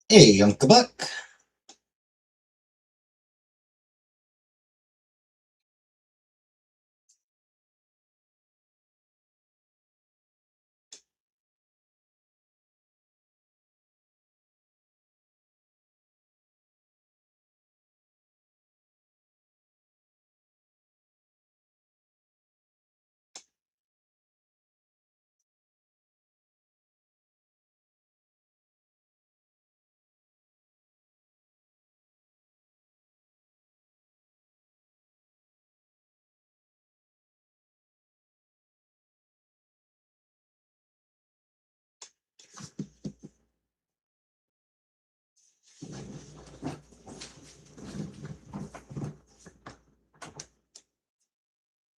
Hey, Uncle Buck.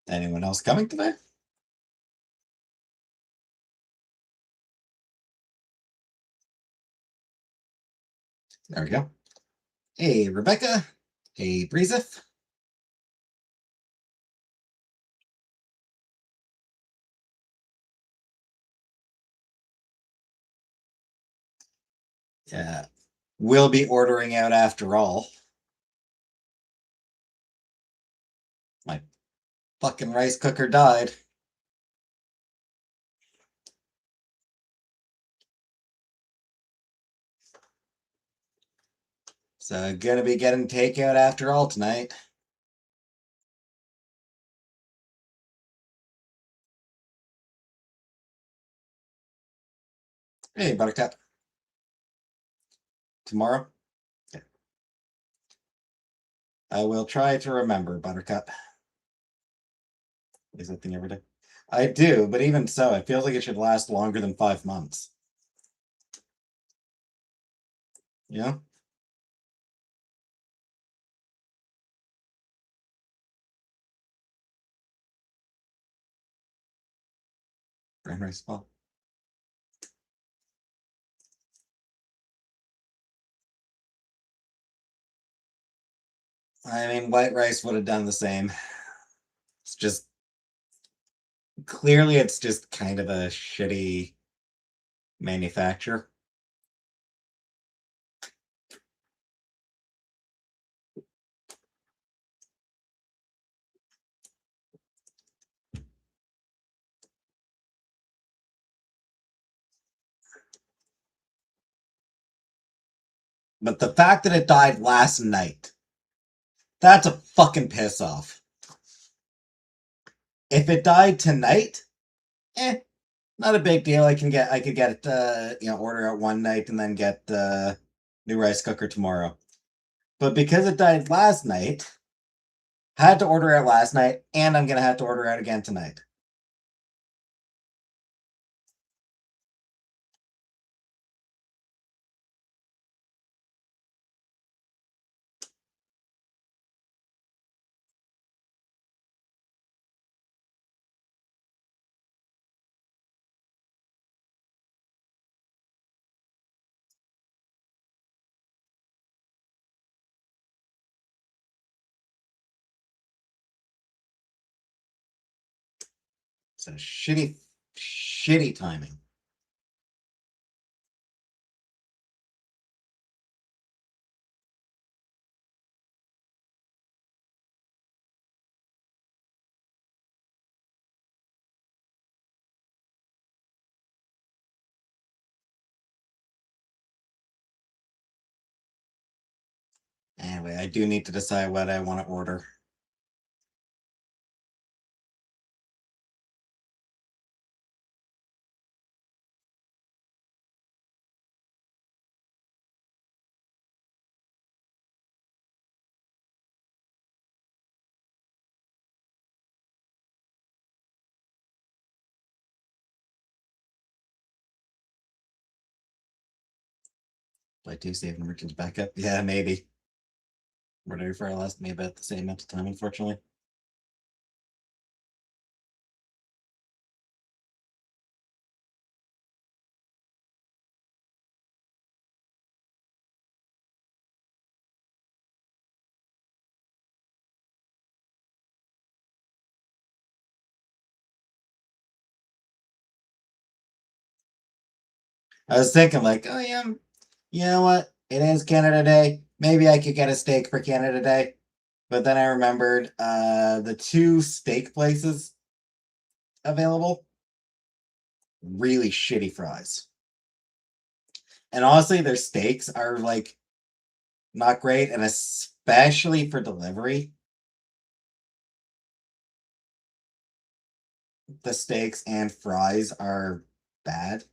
Anyone else coming today? There we go. Hey, Rebecca. Hey, Breezeth. Yeah, we'll be ordering out after all. My fucking rice cooker died. So, gonna be getting takeout after all tonight. Hey, Buttercup. Tomorrow? Yeah. I will try to remember, Buttercup. Is that thing every day? I do, but even so, it feels like it should last longer than 5 months. Yeah? Brown rice ball. I mean, white rice would have done the same. It's just clearly it's just kind of a shitty manufacturer. But the fact that it died last night, that's a fucking piss off. If it died tonight, not a big deal. I could get it, order out one night and then get the new rice cooker tomorrow. But because it died last night, had to order out last night, and I'm gonna have to order out again tonight. So shitty timing. Anyway, I do need to decide what I want to order. By Tuesday, if merchants back up. Yeah, maybe. Whatever for last me about the same amount of time, unfortunately. I was thinking, like, oh yeah, you know what? It is Canada Day. Maybe I could get a steak for Canada Day. But then I remembered the two steak places available, really shitty fries. And honestly, their steaks are like not great, and especially for delivery, the steaks and fries are bad.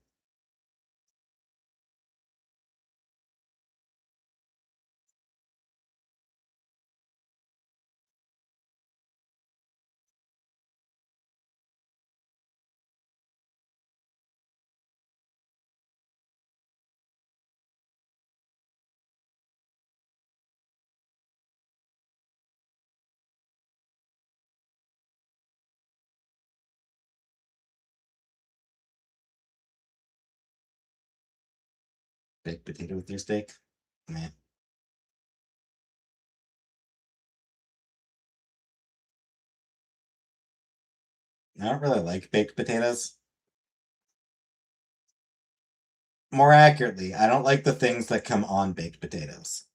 Baked potato with your steak, man. I don't really like baked potatoes. More accurately, I don't like the things that come on baked potatoes.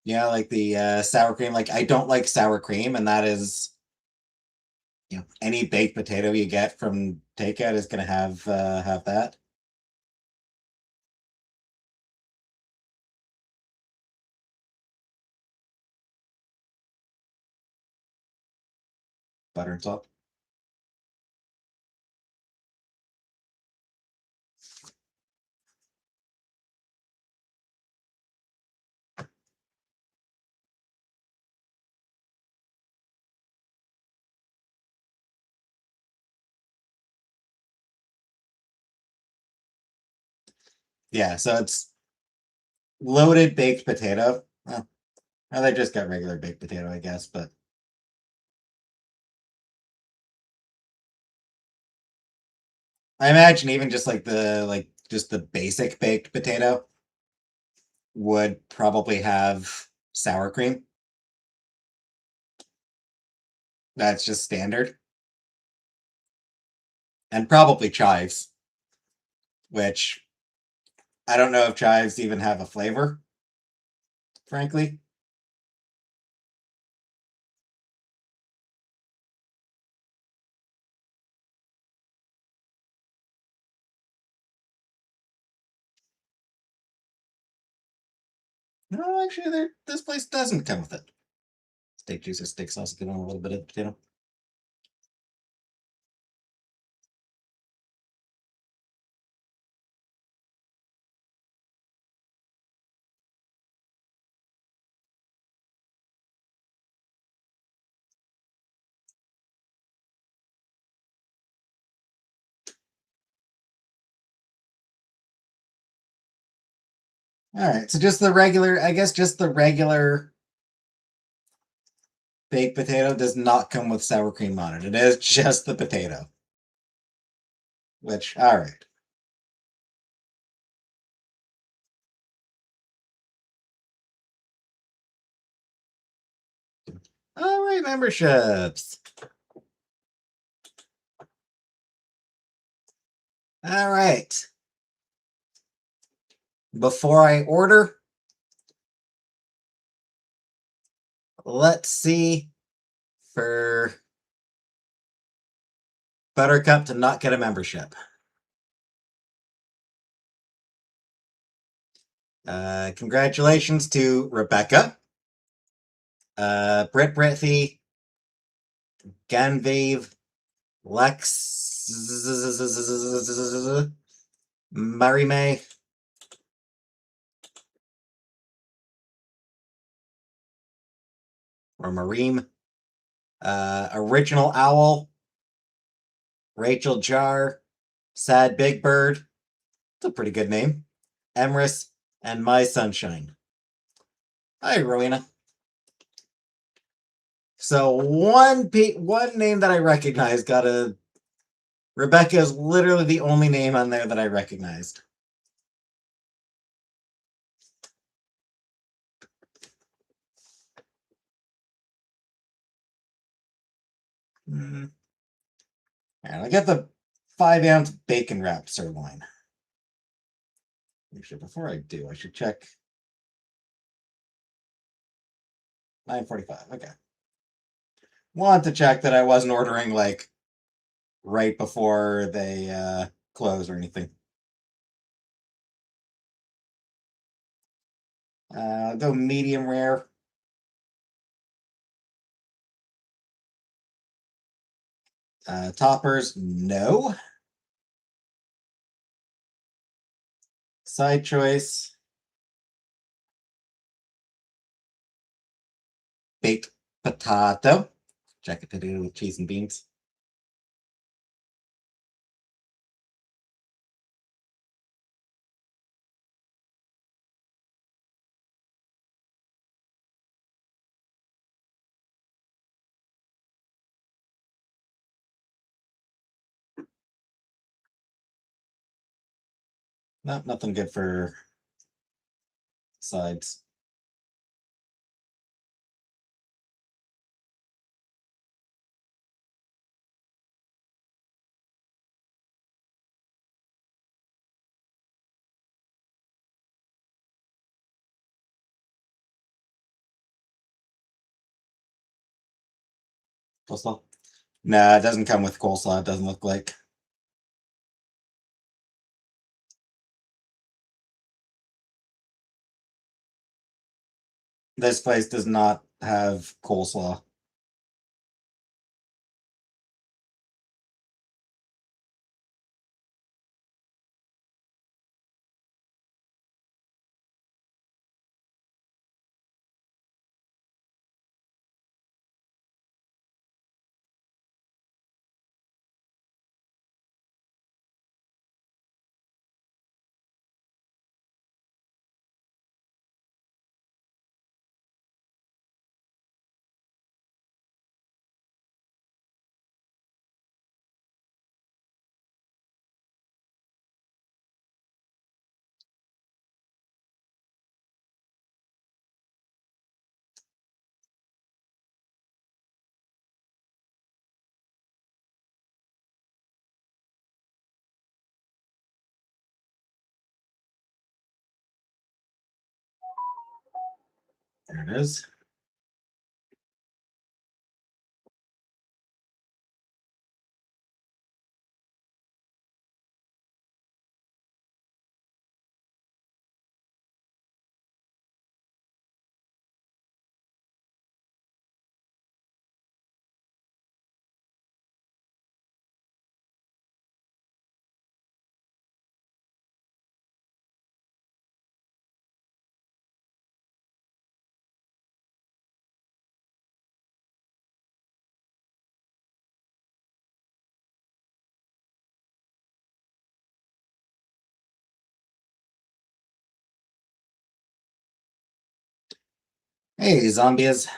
Yeah, like the sour cream. Like I don't like sour cream, and that is, any baked potato you get from takeout is gonna have that. Butter and salt. Yeah, so it's loaded baked potato. Well, they just got regular baked potato, I guess, but I imagine even just like the basic baked potato would probably have sour cream. That's just standard. And probably chives, which I don't know if chives even have a flavor, frankly. No, actually, this place doesn't come with it. Steak juice or steak sauce, get on a little bit of potato. All right, so just the regular, I guess, just the regular baked potato does not come with sour cream on it. It is just the potato. Which, all right. All right, memberships. All right. Before I order, let's see for Buttercup to not get a membership. Congratulations to Rebecca, Britt Brithy, Ganvive, Lex, Mary May, or Mareem, Original Owl, Rachel Jar, Sad Big Bird. It's a pretty good name. Emrys, and My Sunshine. Hi, Rowena. So one name that I recognize got a... Rebecca is literally the only name on there that I recognized. And I get the 5-ounce bacon wrapped sirloin. Actually, before I do, I should check. 9:45. Okay. Want to check that I wasn't ordering like right before they close or anything. Go medium rare. Toppers, no. Side choice. Baked potato. Jacket potato with cheese and beans. Nothing good for sides. Coleslaw? Nah, it doesn't come with coleslaw, it doesn't look like. This place does not have coleslaw. There it is. Hey, zombies.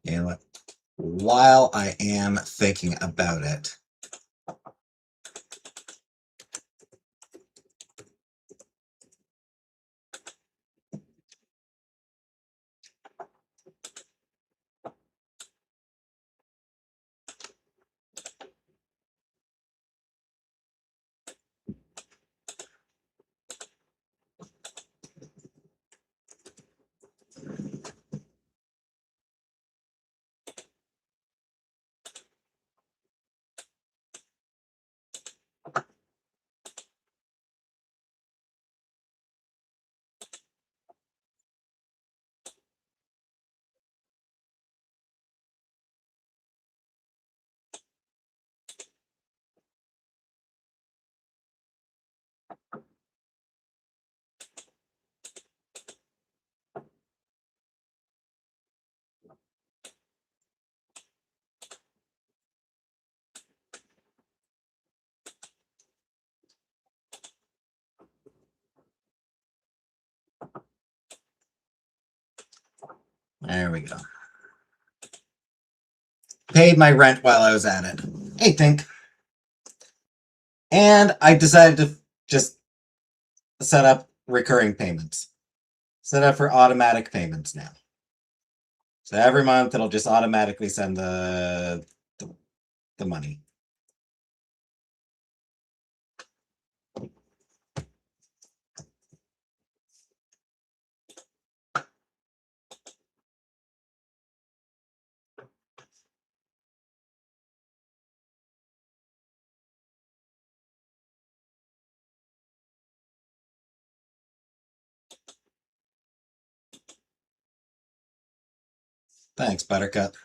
And while I am thinking about it, There we go. Paid my rent while I was at it. Hey, think. And I decided to just set up recurring payments. Set up for automatic payments now. So every month it'll just automatically send the money. Thanks, Buttercup.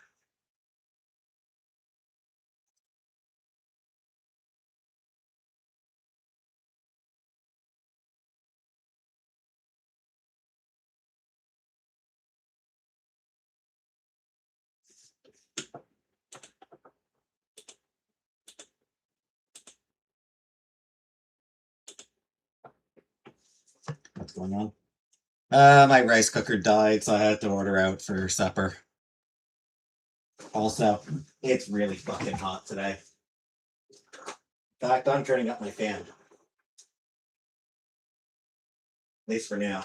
What's going on? My rice cooker died, so I had to order out for supper. Also, it's really fucking hot today. In fact, I'm turning up my fan. At least for now.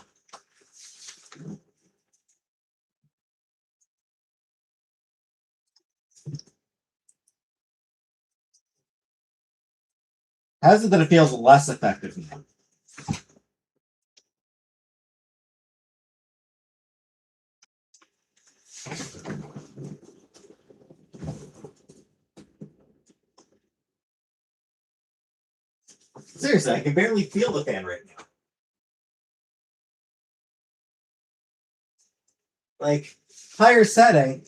How's it that it feels less effective now? Seriously, I can barely feel the fan right now. Like, higher setting.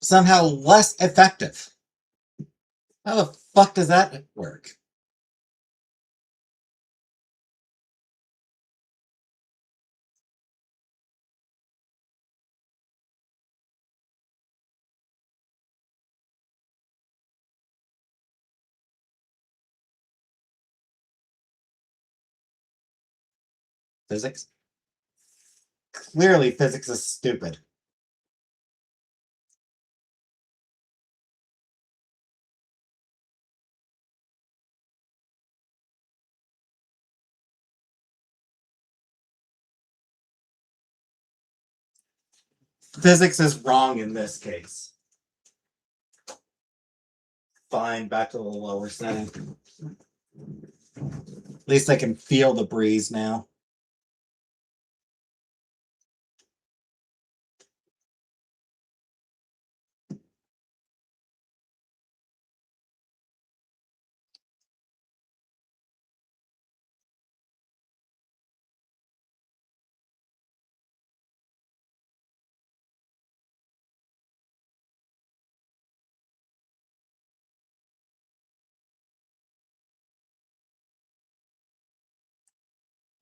Somehow less effective. How the fuck does that work? Physics? Clearly, physics is stupid. Physics is wrong in this case. Fine, back to the lower setting. At least I can feel the breeze now.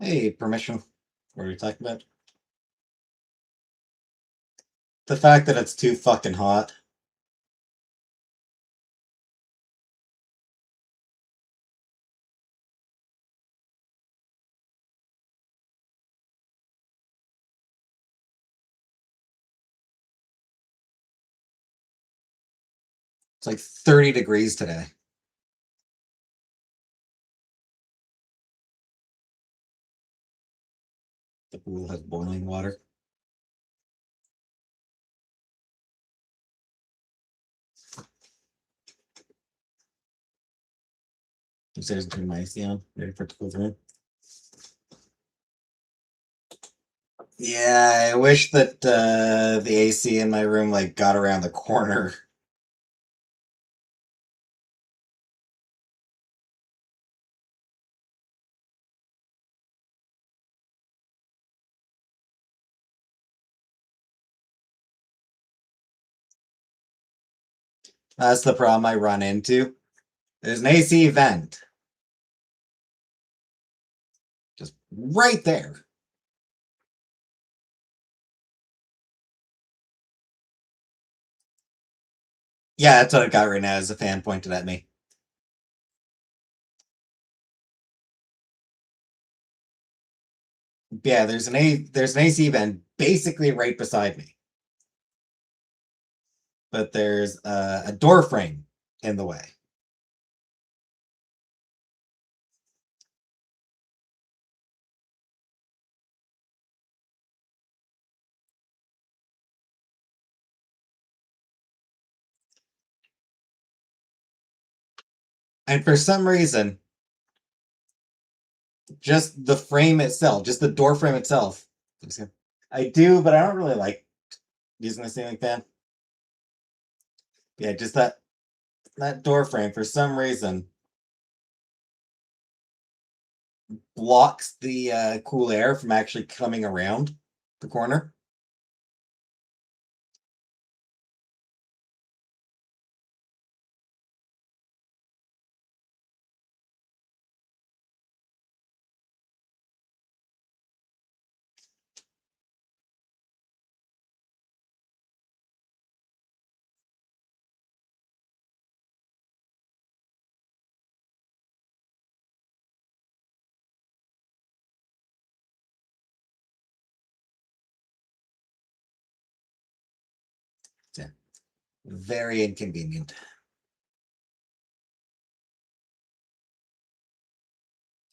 Hey, permission. What are you talking about? The fact that it's too fucking hot. It's like 30 degrees today. The pool has boiling water. Upstairs turn my AC on. Ready for it to go through. Yeah, I wish that the AC in my room like got around the corner. That's the problem I run into. There's an AC vent. Just right there. Yeah, that's what I got right now as the fan pointed at me. Yeah, there's an AC vent basically right beside me, but there's a door frame in the way. And for some reason, just the frame itself, just the door frame itself. I do, but I don't really like using the ceiling fan. Yeah, just that door frame for some reason blocks the cool air from actually coming around the corner. Yeah, very inconvenient.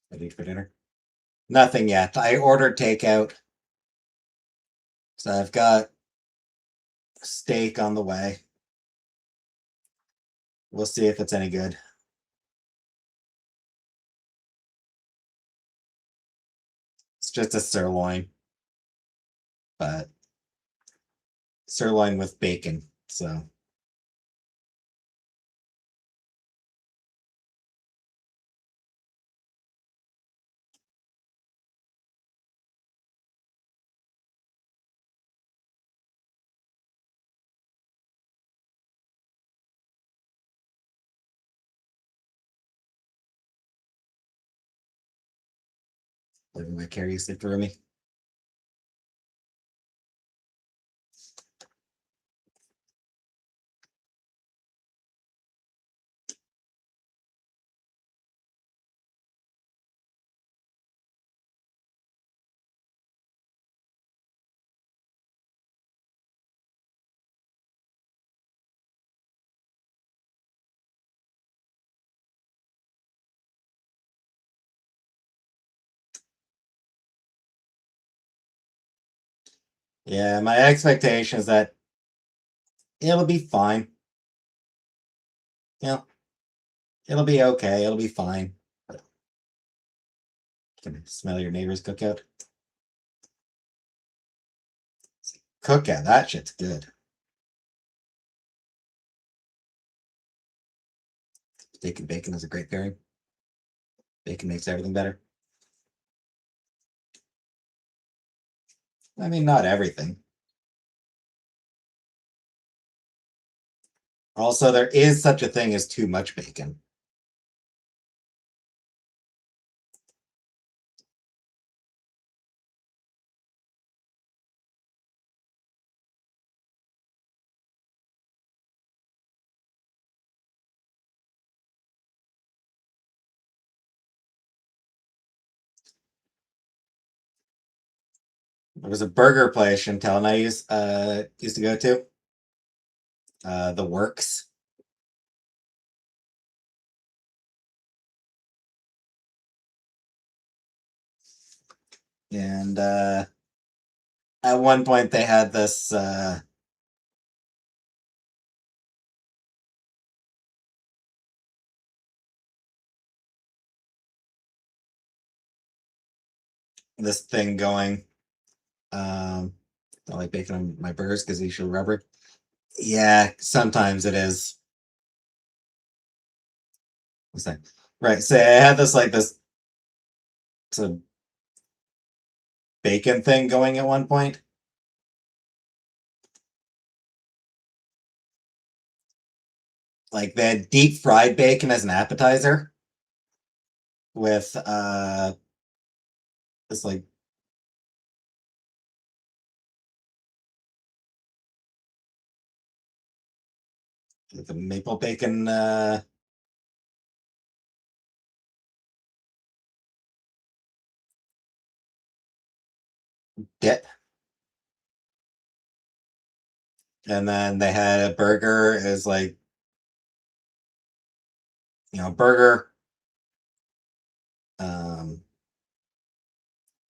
What did you eat for dinner? Nothing yet. I ordered takeout, so I've got steak on the way. We'll see if it's any good. It's just a sirloin, but sirloin with bacon. So living vicariously through me. Yeah, my expectation is that it'll be fine. You know, it'll be okay. It'll be fine. Can you smell your neighbor's cookout? Cookout, that shit's good. Steak and bacon is a great pairing. Bacon makes everything better. I mean, not everything. Also, there is such a thing as too much bacon. There was a burger place Chantel and I used to go to. The Works. And at one point they had this thing going. I like bacon on my burgers because you should rubber. Yeah, sometimes it is. What's that? Right. So I had this sort of bacon thing going at one point. Like they had deep fried bacon as an appetizer with this like the maple bacon dip. And then they had a burger is like, burger, um,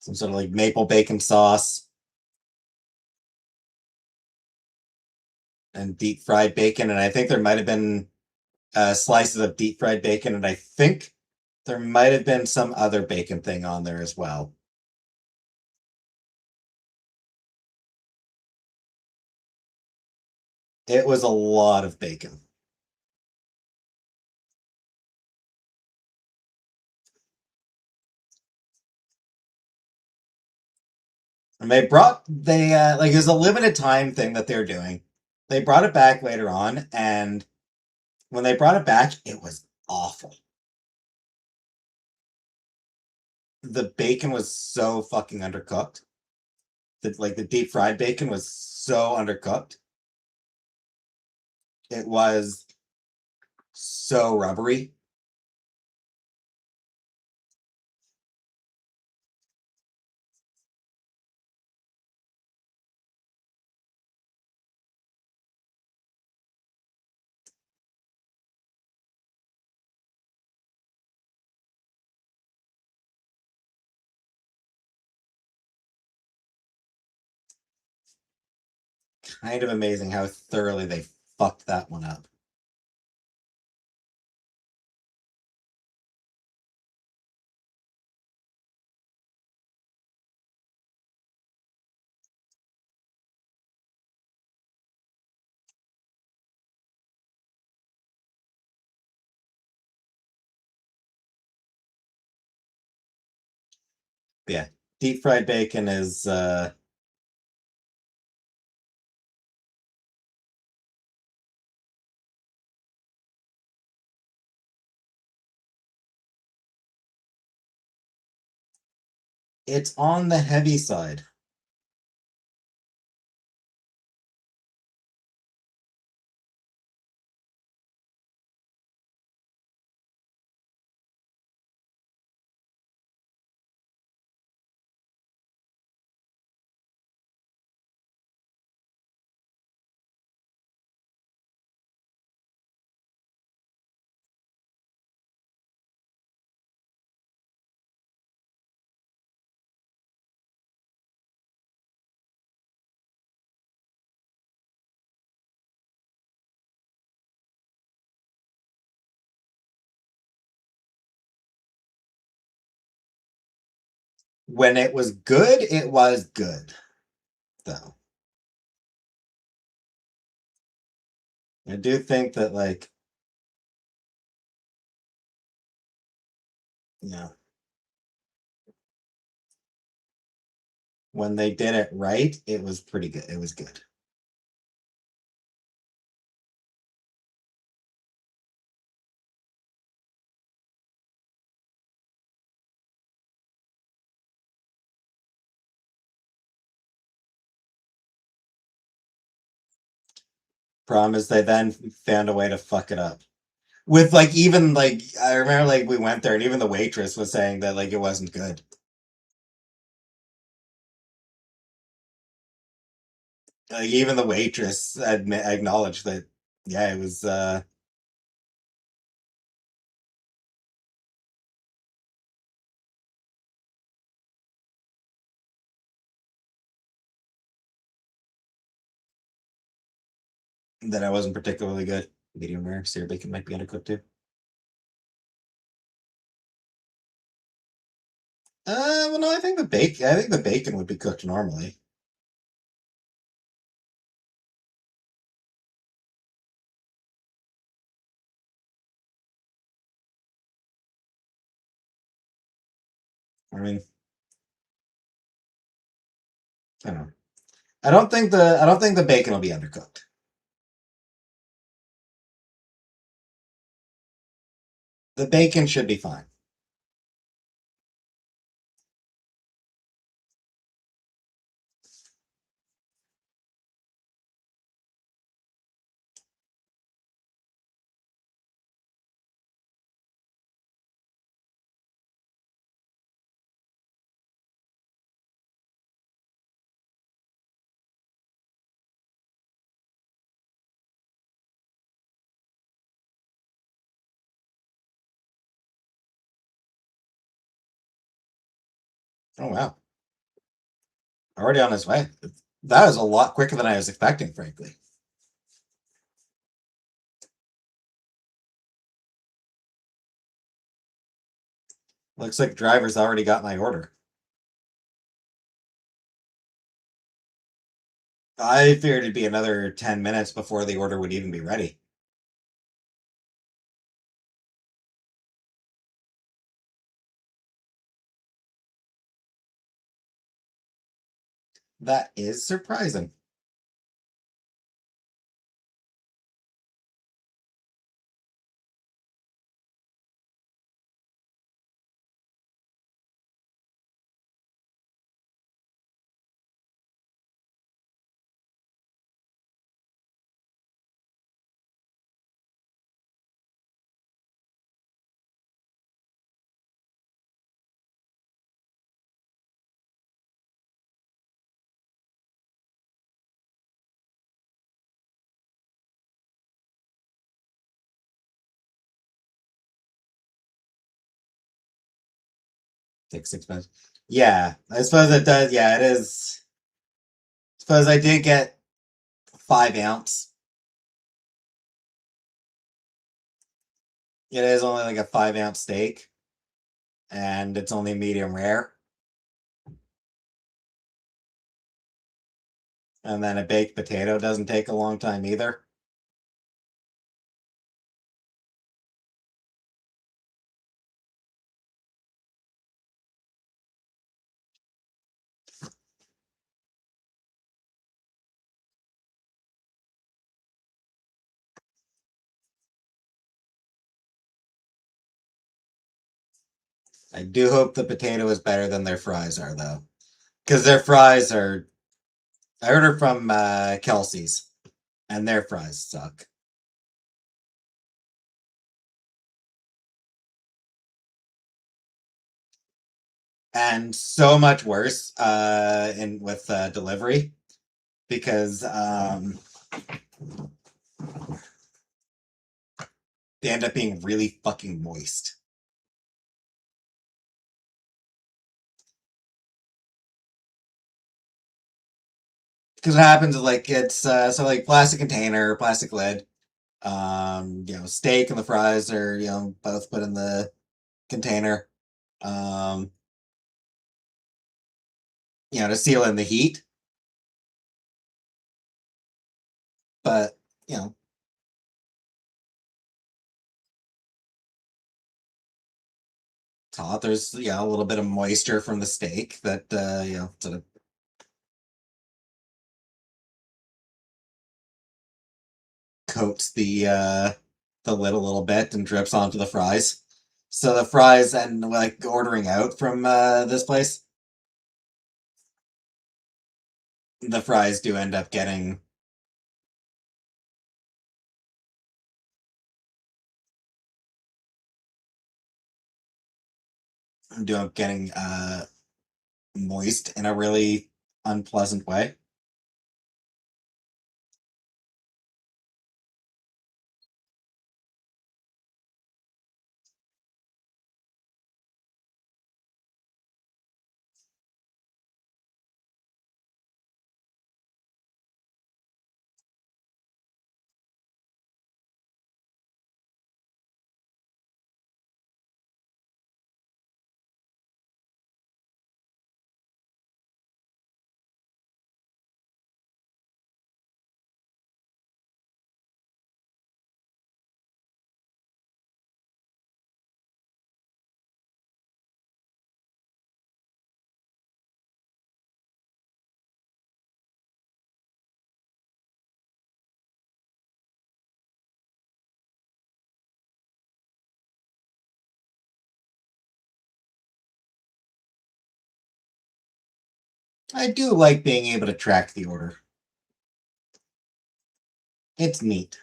some sort of like maple bacon sauce, and deep fried bacon. And I think there might have been slices of deep fried bacon. And I think there might have been some other bacon thing on there as well. It was a lot of bacon. And they like it was a limited time thing that they're doing. They brought it back later on, and when they brought it back, it was awful. The bacon was so fucking undercooked. The deep fried bacon was so undercooked. It was so rubbery. Kind of amazing how thoroughly they fucked that one up. But yeah, deep fried bacon is it's on the heavy side. When it was good, it was good, though. I do think that, like, yeah, when they did it right, it was pretty good. It was good. Problem is, they then found a way to fuck it up. With like even like I remember like we went there and even the waitress was saying that like it wasn't good. Like even the waitress acknowledged that yeah, it was that I wasn't particularly good. Medium rare, sear bacon might be undercooked too. Well, no, I think the bacon would be cooked normally. I mean, I don't know. I don't think the bacon will be undercooked. The bacon should be fine. Oh wow. Already on his way. That was a lot quicker than I was expecting, frankly. Looks like the driver's already got my order. I figured it'd be another 10 minutes before the order would even be ready. That is surprising. Take 6 minutes. Yeah, I suppose it does. Yeah, it is. Suppose I did get 5 ounce. It is only like a 5 ounce steak, and it's only medium rare. And then a baked potato doesn't take a long time either. I do hope the potato is better than their fries are, though. Because their fries are. I ordered from Kelsey's, and their fries suck. And so much worse in with delivery because they end up being really fucking moist. Because what happens is like it's so like plastic container, plastic lid. Steak and the fries are both put in the container. Um, to seal in the heat. But you know, it's hot. There's a little bit of moisture from the steak that sort of coats the lid a little bit and drips onto the fries. So the fries and like ordering out from this place, the fries do end up getting moist in a really unpleasant way. I do like being able to track the order. It's neat.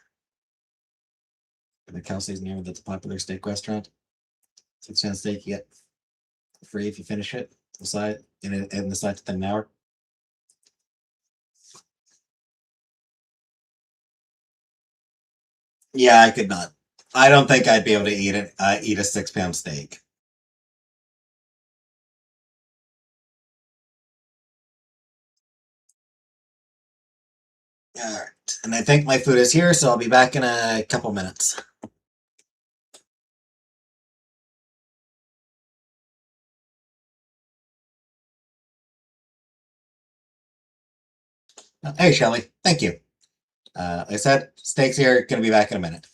The Kelsey's near that's a popular steak restaurant. 6 pound steak you get free if you finish it. The side in the side within an hour. Yeah, I could not. I don't think I'd be able to eat a 6 pound steak. Alright, and I think my food is here, so I'll be back in a couple minutes. Hey, Shelly. Thank you. Like I said, steak's here. Gonna be back in a minute.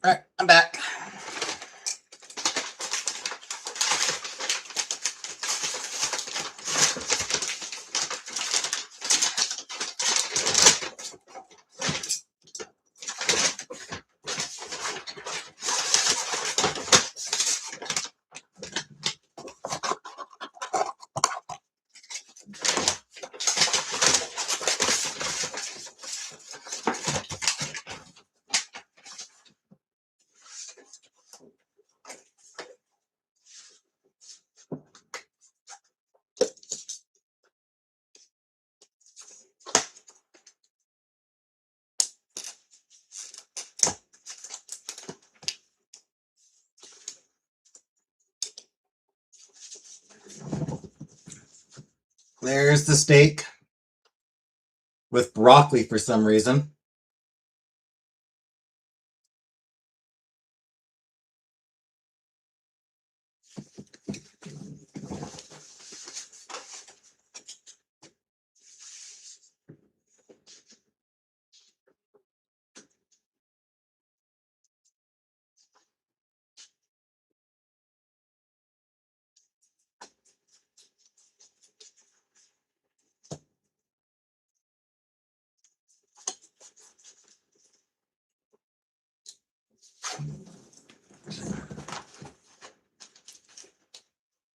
Alright, I'm back. There's the steak with broccoli for some reason.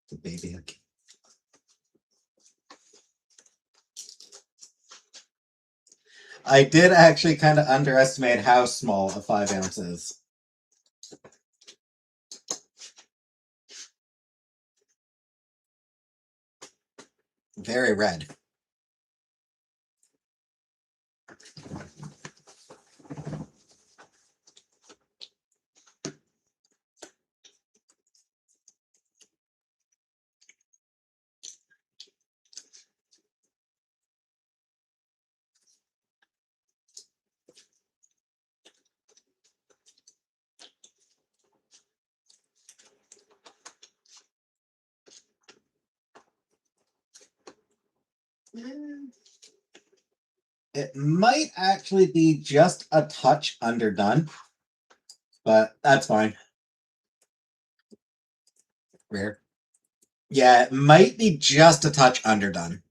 The baby. I did actually kind of underestimate how small a 5 ounce is. Very red. It might actually be just a touch underdone, but that's fine. Rare. Yeah, it might be just a touch underdone,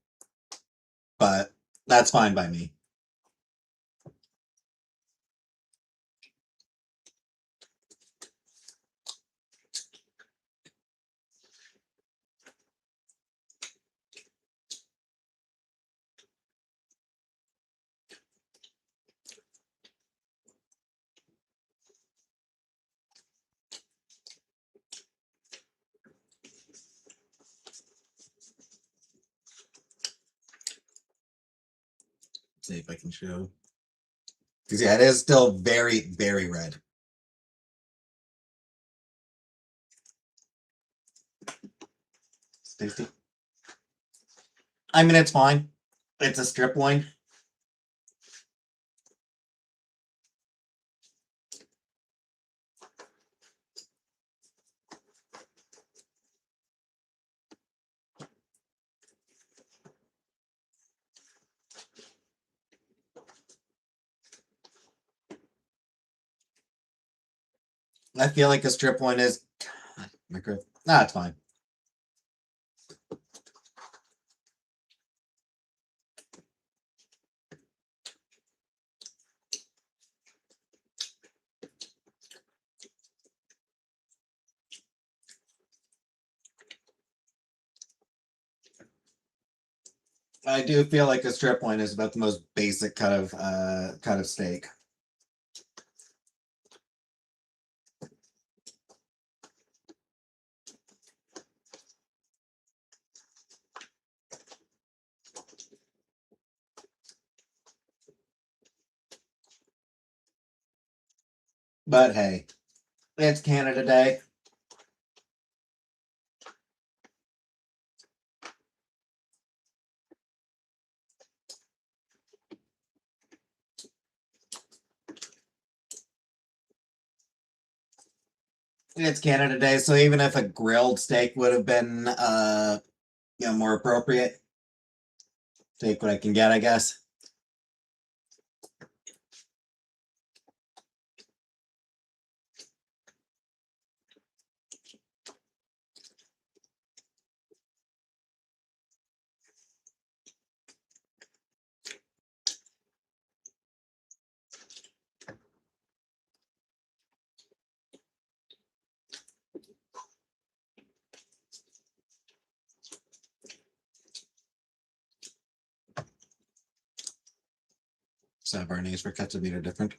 but that's fine by me. See if I can show. Because yeah, it is still very, very red. It's tasty. I mean, it's fine. It's a strip loin. I feel like a strip one is. Nah, it's fine. I do feel like a strip loin is about the most basic cut of steak. But hey, it's Canada Day. It's Canada Day, so even if a grilled steak would have been more appropriate, take what I can get, I guess. Savarnese for cuts of meat are different.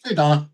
Hey, Donna.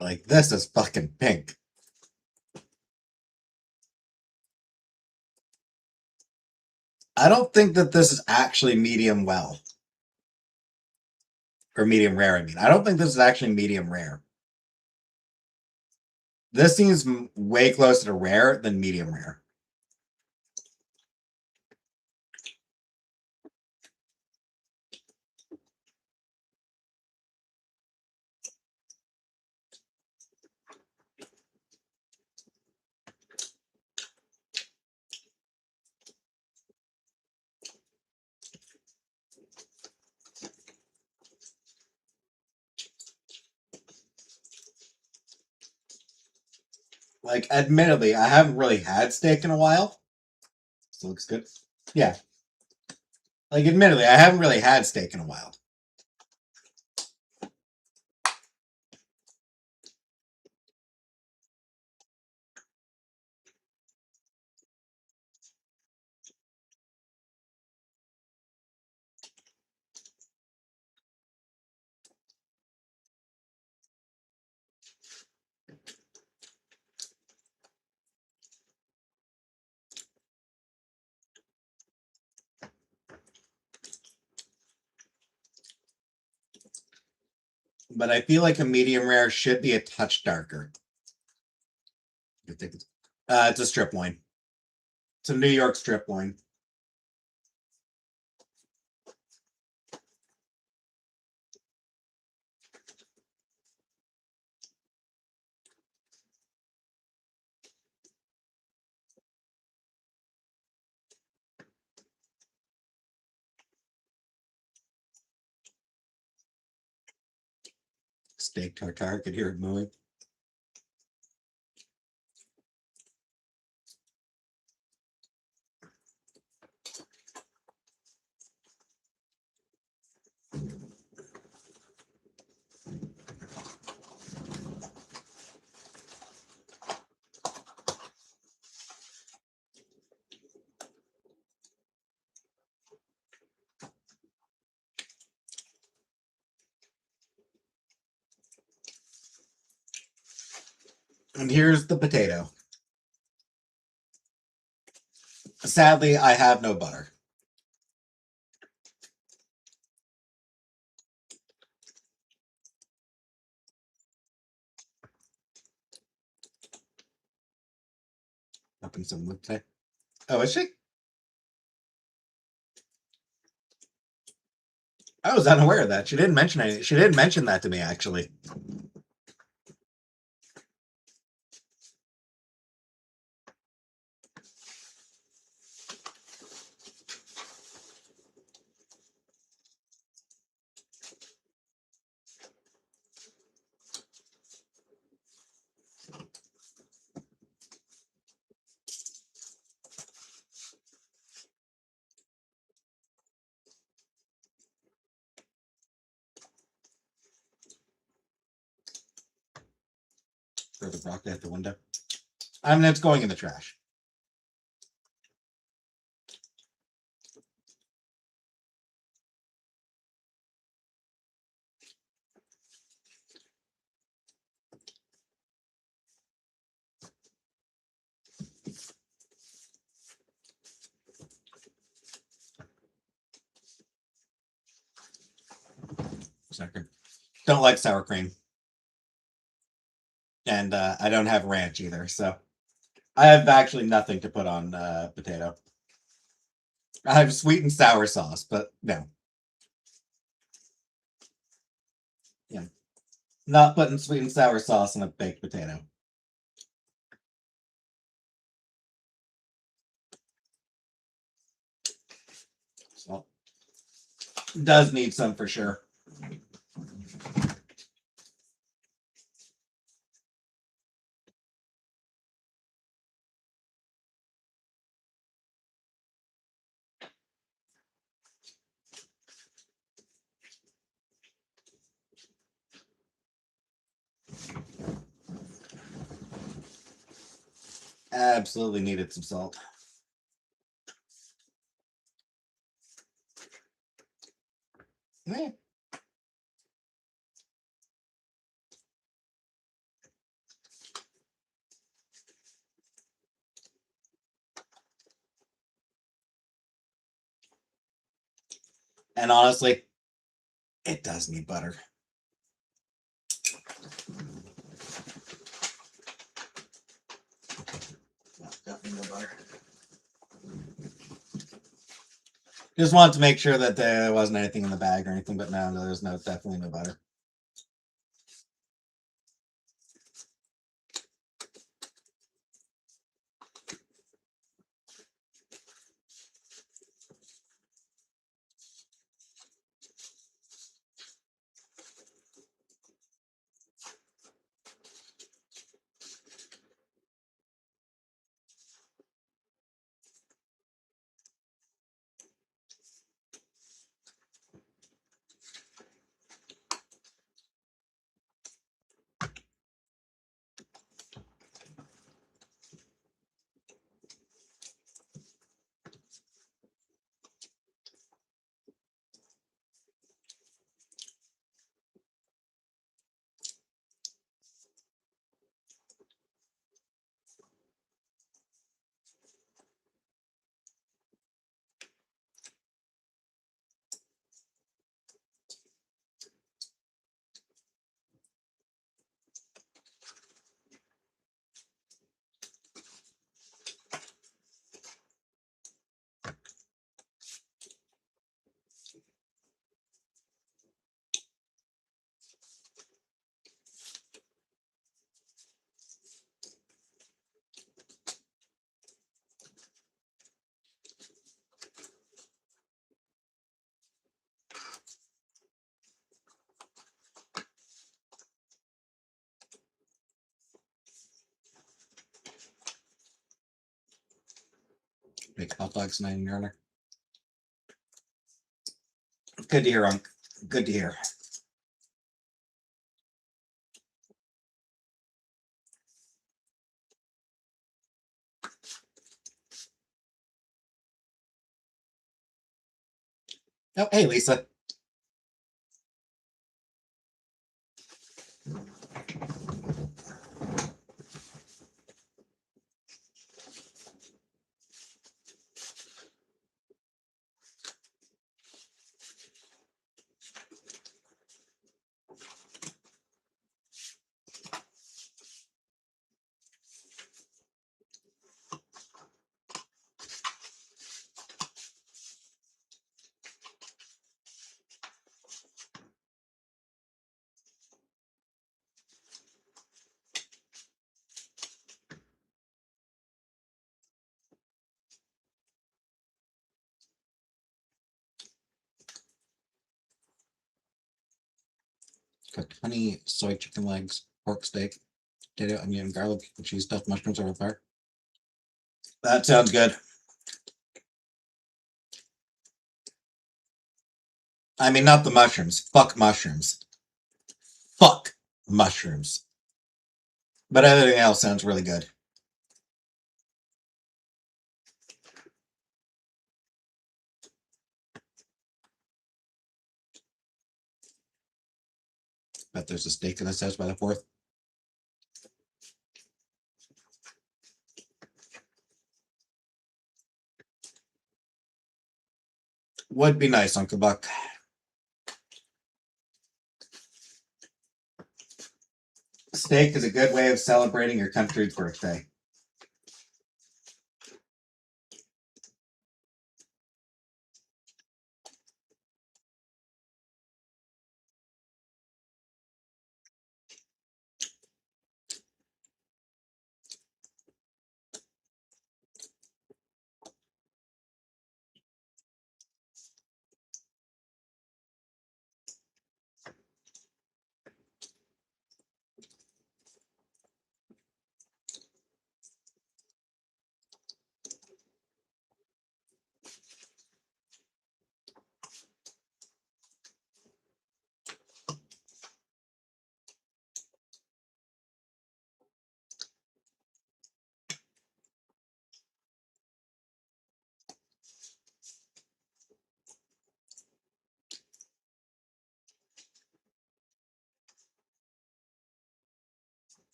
Like, this is fucking pink. I don't think that this is actually medium well. Or medium rare, I mean. I don't think this is actually medium rare. This seems way closer to rare than medium rare. Like, admittedly, I haven't really had steak in a while. This looks good. Yeah. Like, admittedly, I haven't really had steak in a while. But I feel like a medium rare should be a touch darker. I think it's a strip loin. It's a New York strip loin. Steak tartare, could hear it moving. And here's the potato. Sadly, I have no butter. Up in some wood today. Oh, is she? I was unaware of that. She didn't mention anything. She didn't mention that to me, actually. Throw the broccoli out the window. I mean, it's going in the trash. Sucker. Don't like sour cream. And I don't have ranch either, so I have actually nothing to put on potato. I have sweet and sour sauce, but no. Yeah. Not putting sweet and sour sauce on a baked potato. So, does need some for sure. Absolutely needed some salt. Yeah. And honestly, it does need butter. No, definitely no butter. Just wanted to make sure that there wasn't anything in the bag or anything, but no, there's definitely no butter. Make hot dogs tonight in your honor. Good to hear, Unc. Good to hear. Oh, hey, Lisa. Cooked honey, soy chicken legs, pork steak, potato, onion, garlic, and cheese stuffed mushrooms over the fire. That sounds good. I mean, not the mushrooms. Fuck mushrooms. Fuck mushrooms. But everything else sounds really good. Bet there's a steak in this house by the 4th. Would be nice, Uncle Buck. Steak is a good way of celebrating your country's birthday.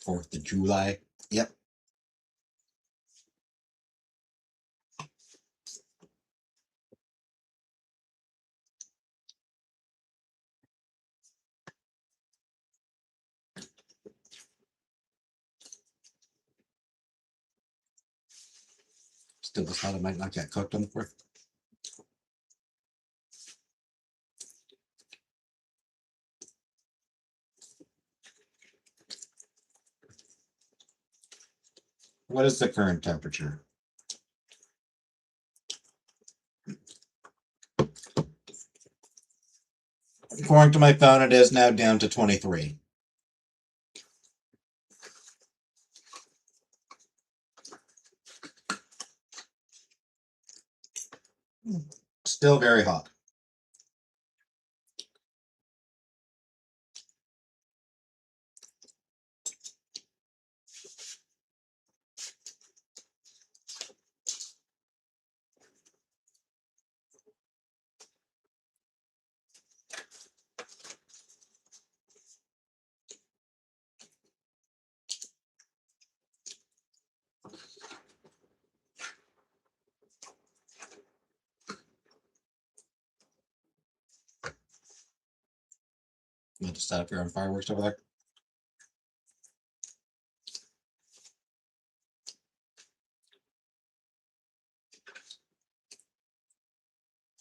Fourth of July. Yep. Still just thought it might not get cooked on the 4th. What is the current temperature? According to my phone, it is now down to 23. Still very hot. You have to set up your own fireworks over there.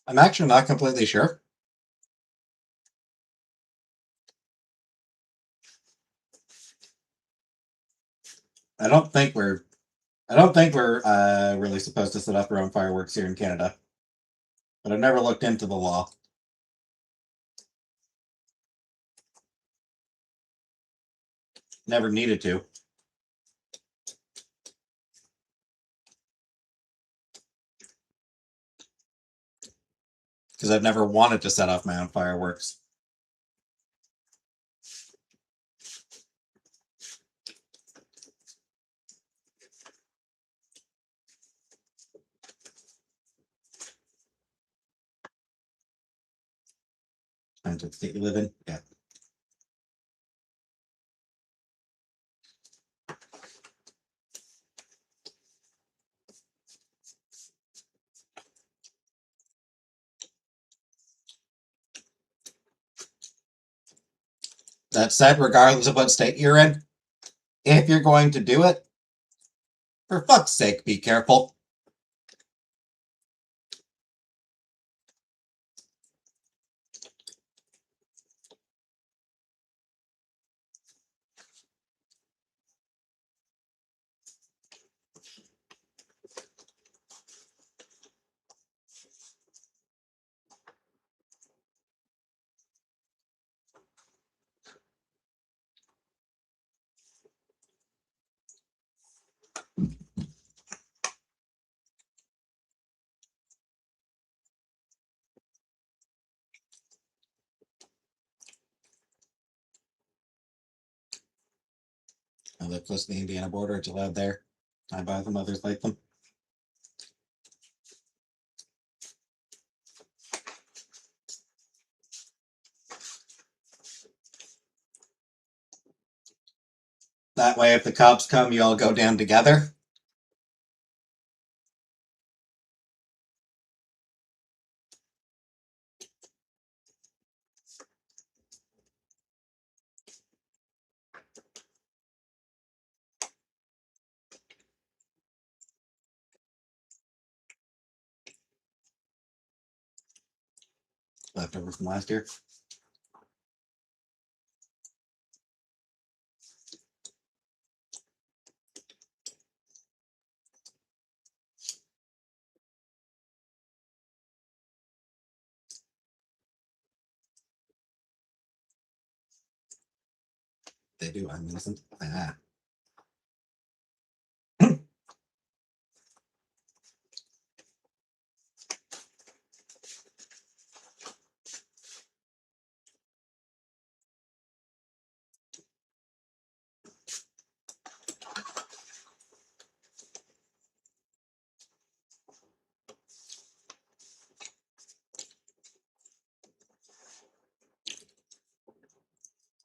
I'm actually not completely sure. I don't think we're really supposed to set up our own fireworks here in Canada. But I've never looked into the law. Never needed to. Because I've never wanted to set off my own fireworks. And the state you live in? Yeah. That said, regardless of what state you're in, if you're going to do it, for fuck's sake, be careful. I live close to the Indiana border. It's allowed there. I buy them. Others like them. That way, if the cops come, you all go down together. Leftover from last year. They do. I'm innocent. Ah.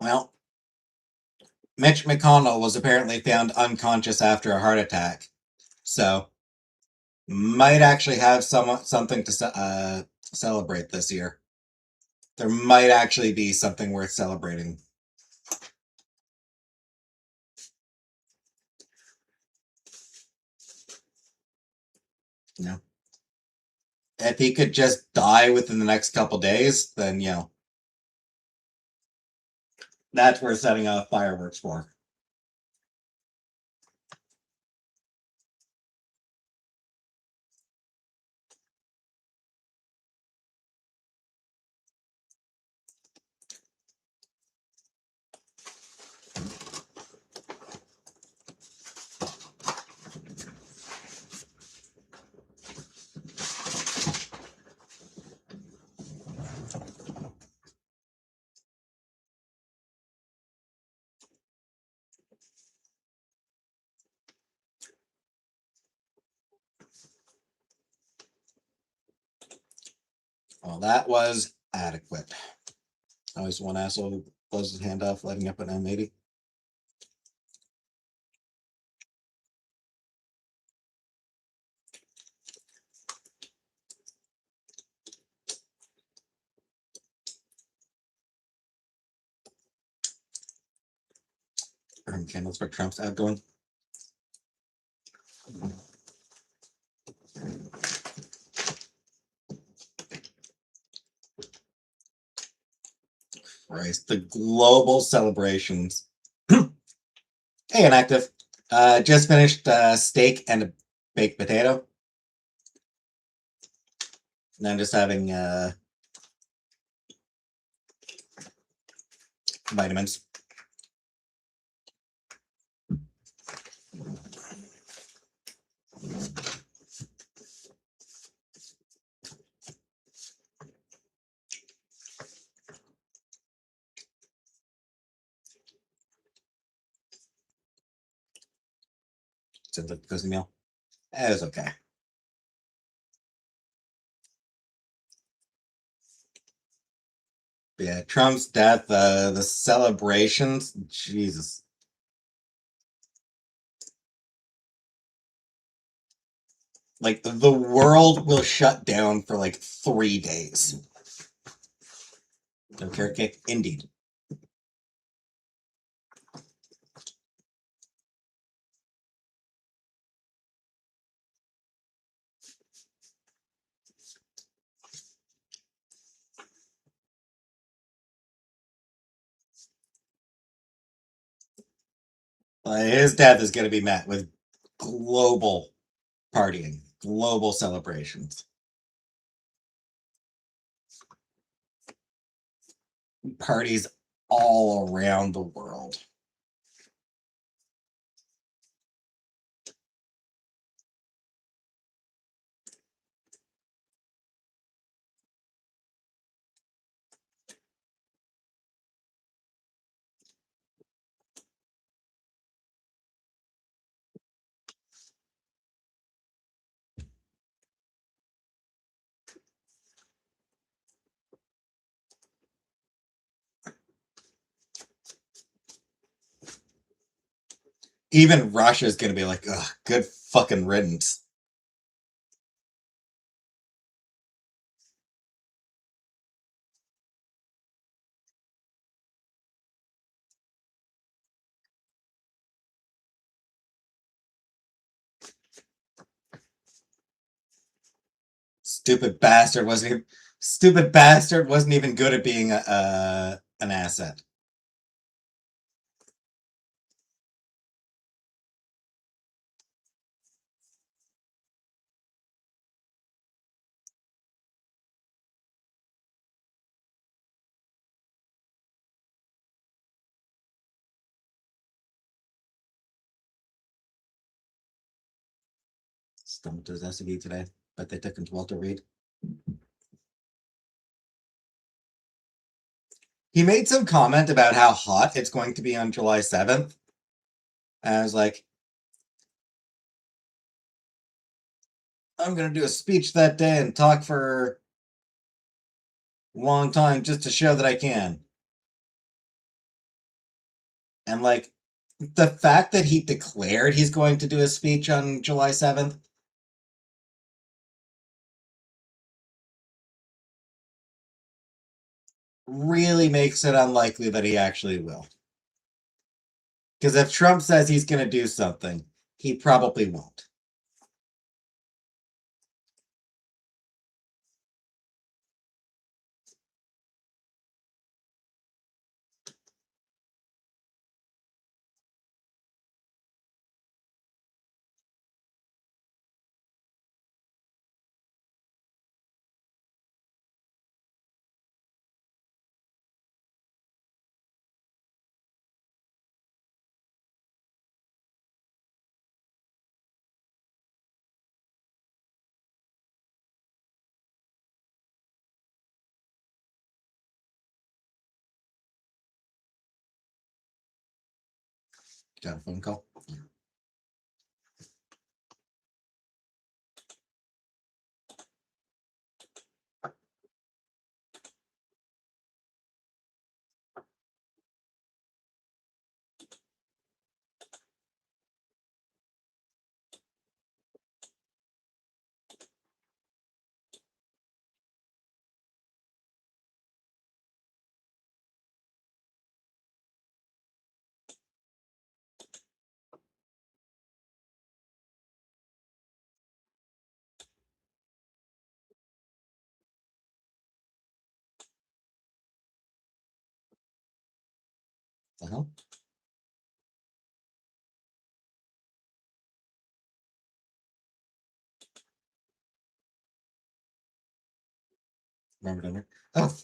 Well, Mitch McConnell was apparently found unconscious after a heart attack, so might actually have something to celebrate this year. There might actually be something worth celebrating. You know, if he could just die within the next couple days, then that's worth setting off fireworks for. Well, that was adequate. Always one asshole who blows his hand off, letting up an M80. Burn candles for Trump's outgoing. Christ, the global celebrations. Hey, Inactive. Just finished steak and a baked potato. And I'm just having vitamins. So the cookie meal. It was okay. But yeah, Trump's death, the celebrations, Jesus. Like the world will shut down for like 3 days. No carrot cake, indeed. His death is going to be met with global partying, global celebrations. Parties all around the world. Even Russia's going to be like, ugh, good fucking riddance. Stupid bastard wasn't even good at being an asset. Stumped his SUV today, but they took him to Walter Reed. He made some comment about how hot it's going to be on July 7th. And I was like, I'm going to do a speech that day and talk for a long time just to show that I can. And like, the fact that he declared he's going to do a speech on July 7th really makes it unlikely that he actually will. Because if Trump says he's going to do something, he probably won't. Got a phone call. The hell? Remember dinner? Oh,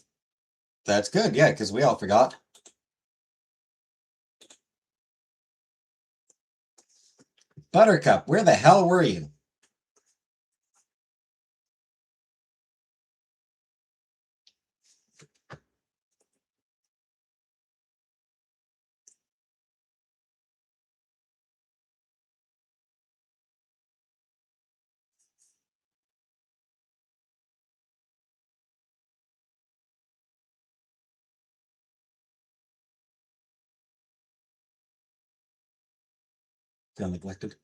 that's good. Yeah, because we all forgot. Buttercup, where the hell were you? Feel neglected.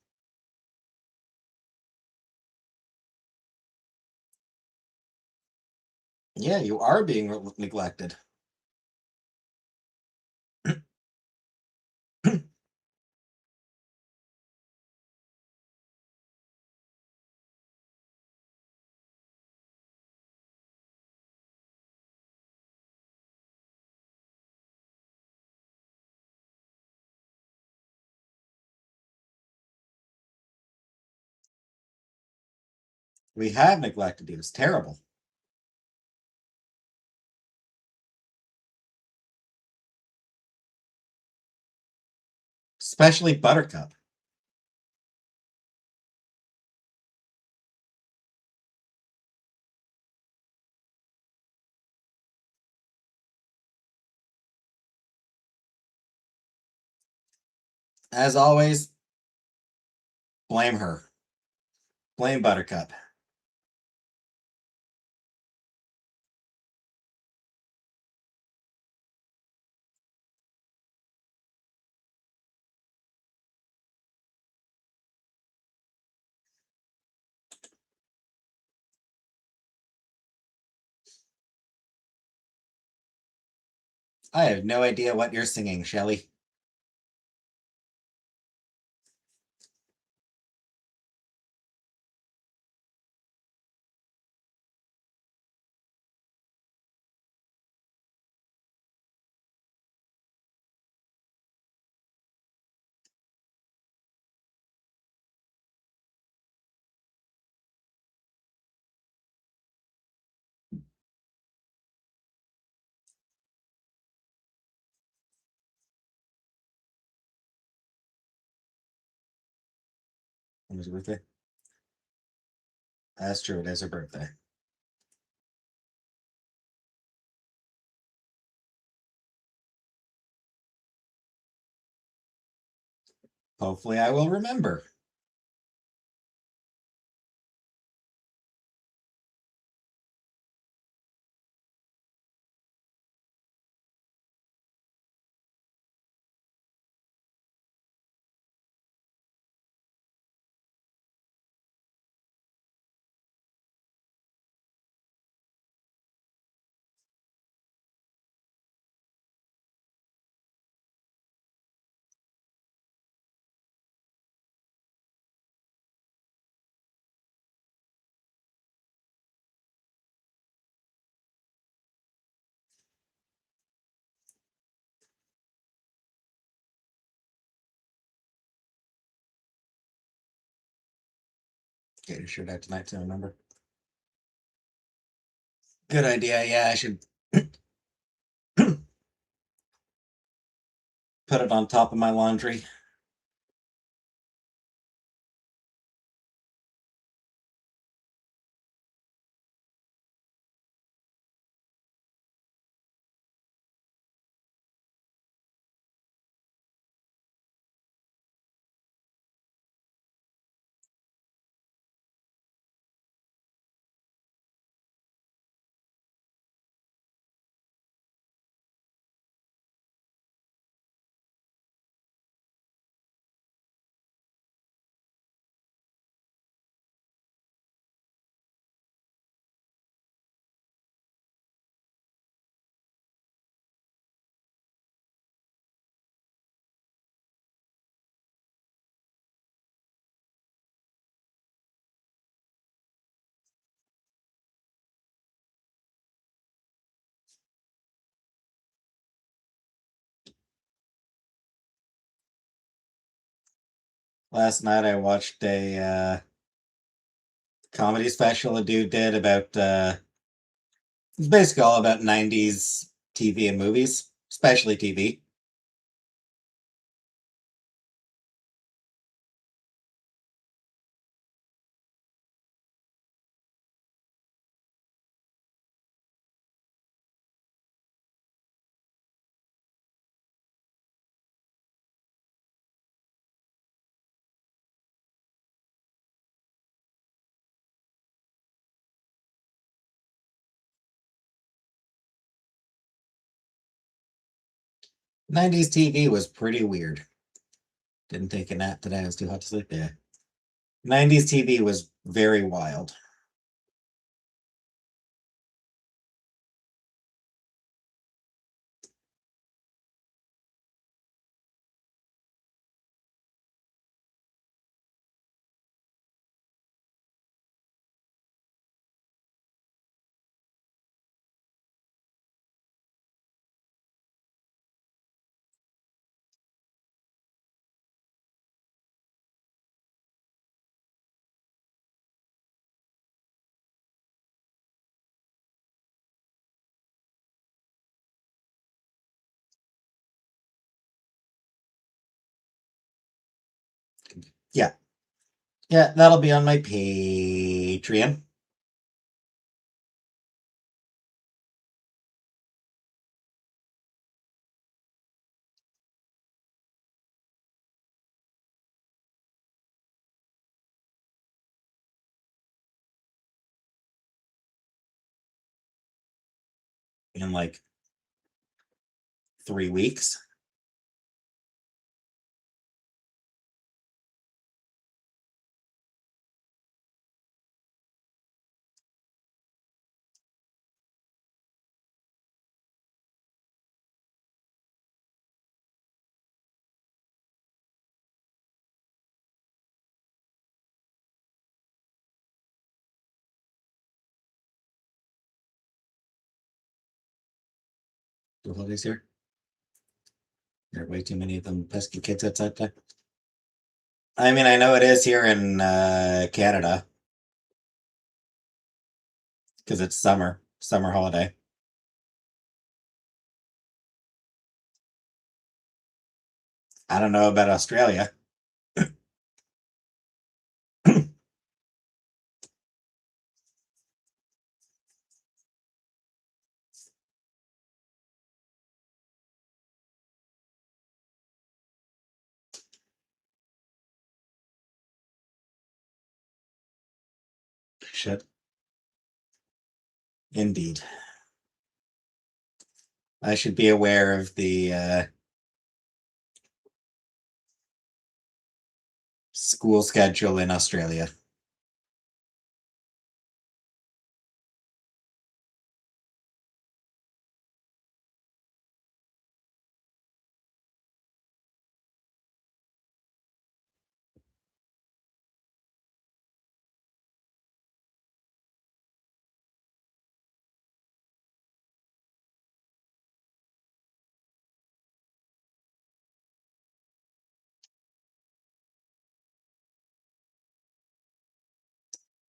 Yeah, you are being neglected. We have neglected you. It's terrible. Especially Buttercup. As always, blame her. Blame Buttercup. I have no idea what you're singing, Shelly. When was her birthday? That's true. It is her birthday. Hopefully, I will remember. Get your shirt out tonight to remember. Good idea. Yeah, I should put it on top of my laundry. Last night I watched a comedy special a dude did about it's basically all about 90s TV and movies, especially TV. 90s TV was pretty weird, Didn't take a nap today. I was too hot to sleep. Yeah. 90s TV was very wild. Yeah. Yeah, that'll be on my Patreon. In like 3 weeks. The holidays here. There are way too many of them pesky kids outside there. I mean, I know it is here in Canada because it's summer holiday. I don't know about Australia. Shit. Indeed. I should be aware of the school schedule in Australia.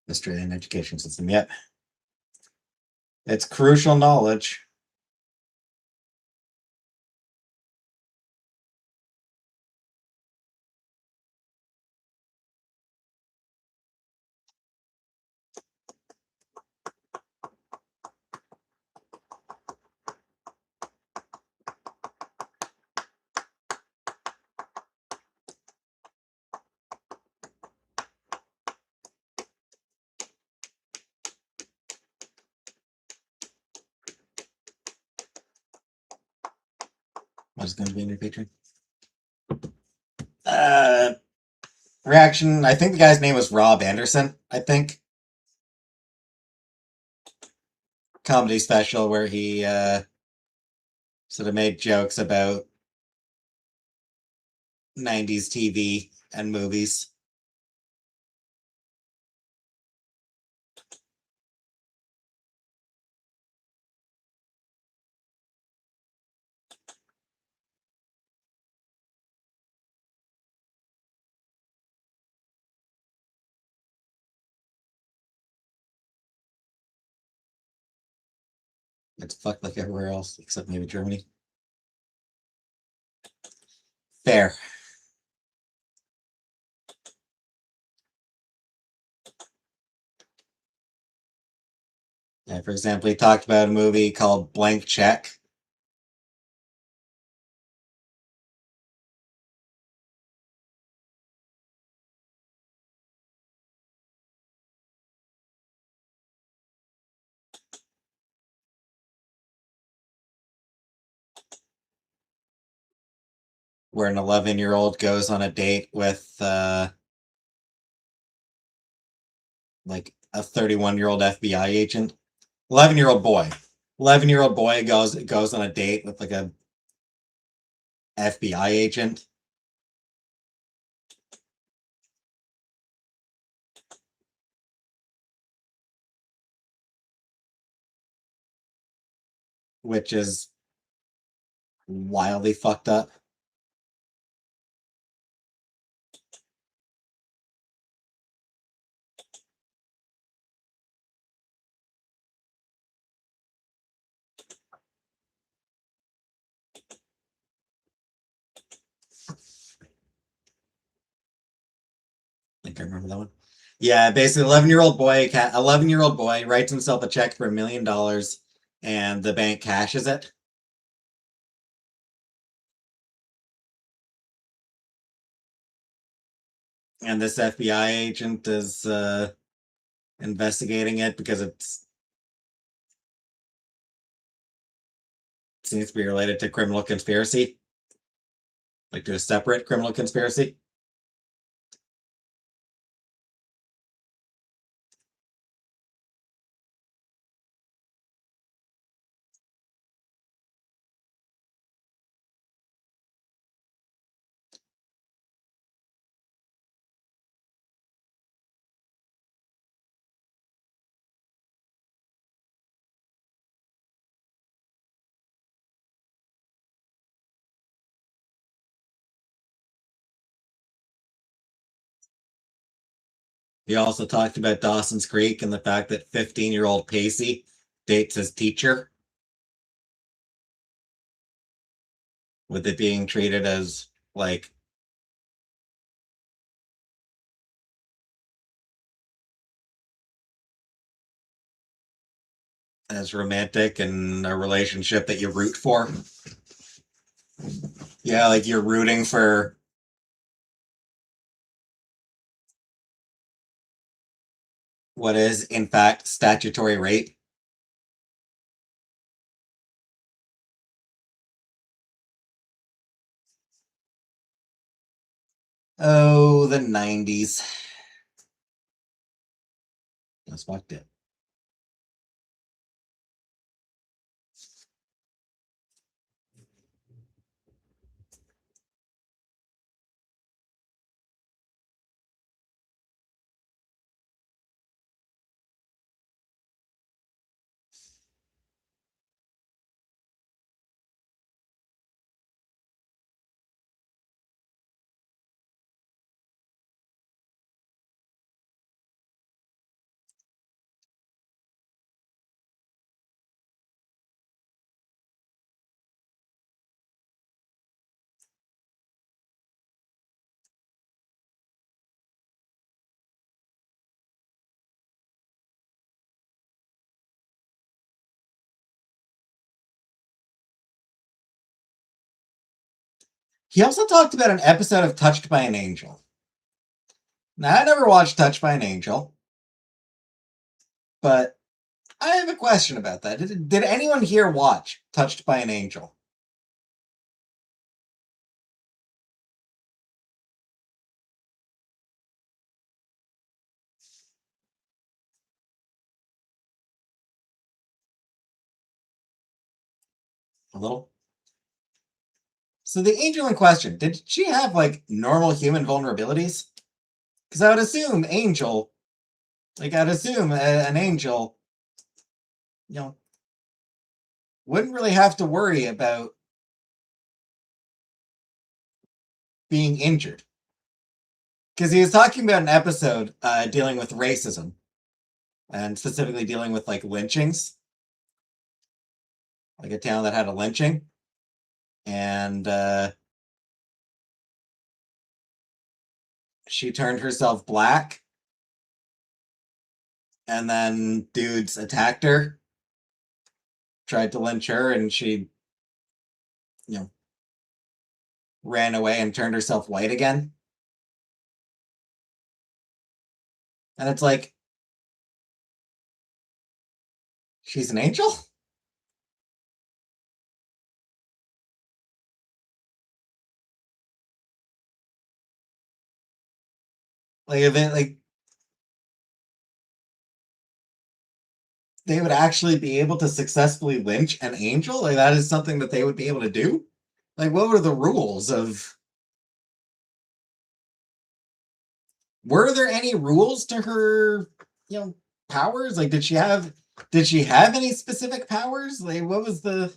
Australian education system. Yep. It's crucial knowledge. What's going to be in your Patreon? Reaction. I think the guy's name was Rob Anderson. I think comedy special where he sort of made jokes about 90s TV and movies. It's fucked like everywhere else except maybe Germany. Fair. Yeah, for example, he talked about a movie called Blank Check. where an 11-year-old goes on a date with like a 31-year-old FBI agent. 11-year-old boy. 11-year-old boy goes on a date with like a FBI agent. Which is wildly fucked up. I think I remember that one. Yeah, basically, 11-year-old boy writes himself a check for $1 million, and the bank cashes it. And this FBI agent is investigating it because it seems to be related to criminal conspiracy, like to a separate criminal conspiracy. He also talked about Dawson's Creek and the fact that 15-year-old Pacey dates his teacher, with it being treated as like as romantic and a relationship that you root for. Yeah, like you're rooting for what is, in fact, statutory rape. Oh, the 90s. That's fucked it. He also talked about an episode of Touched by an Angel. Now, I never watched Touched by an Angel, but I have a question about that. Did anyone here watch Touched by an Angel? A little? So the angel in question, did she have like normal human vulnerabilities? Because I would assume angel, like I'd assume an angel, you know, wouldn't really have to worry about being injured. Because he was talking about an episode dealing with racism and specifically dealing with like lynchings, like a town that had a lynching, and she turned herself black, and then dudes attacked her, tried to lynch her, and she, you know, ran away and turned herself white again. And it's like, she's an angel? Like if it like they would actually be able to successfully lynch an angel, like that is something that they would be able to do. Like what were the rules of? Were there any rules to her, powers? Like did she have any specific powers? Like what was the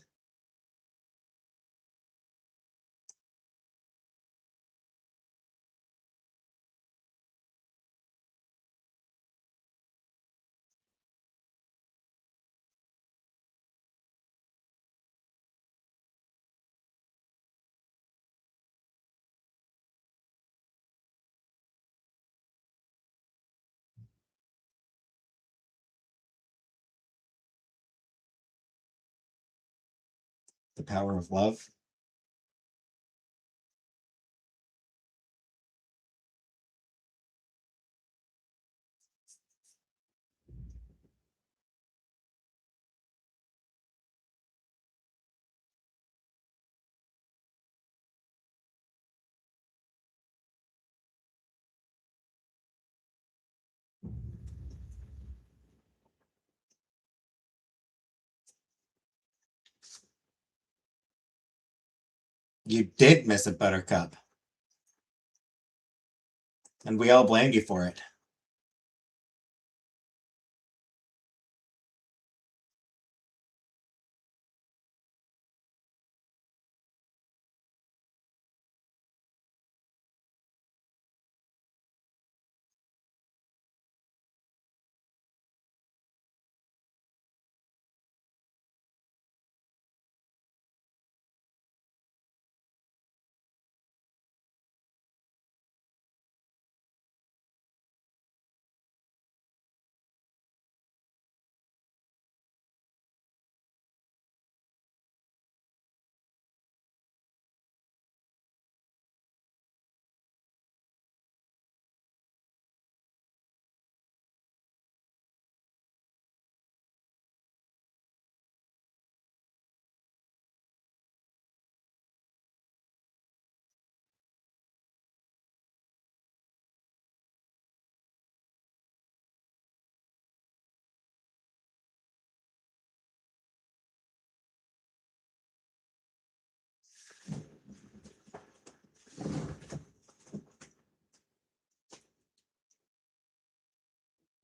power of love? You did miss a buttercup, and we all blamed you for it.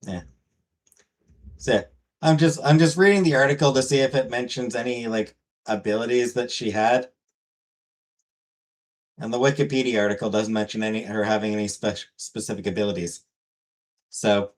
Yeah. So I'm just reading the article to see if it mentions any like abilities that she had. And the Wikipedia article doesn't mention any her having any specific abilities. So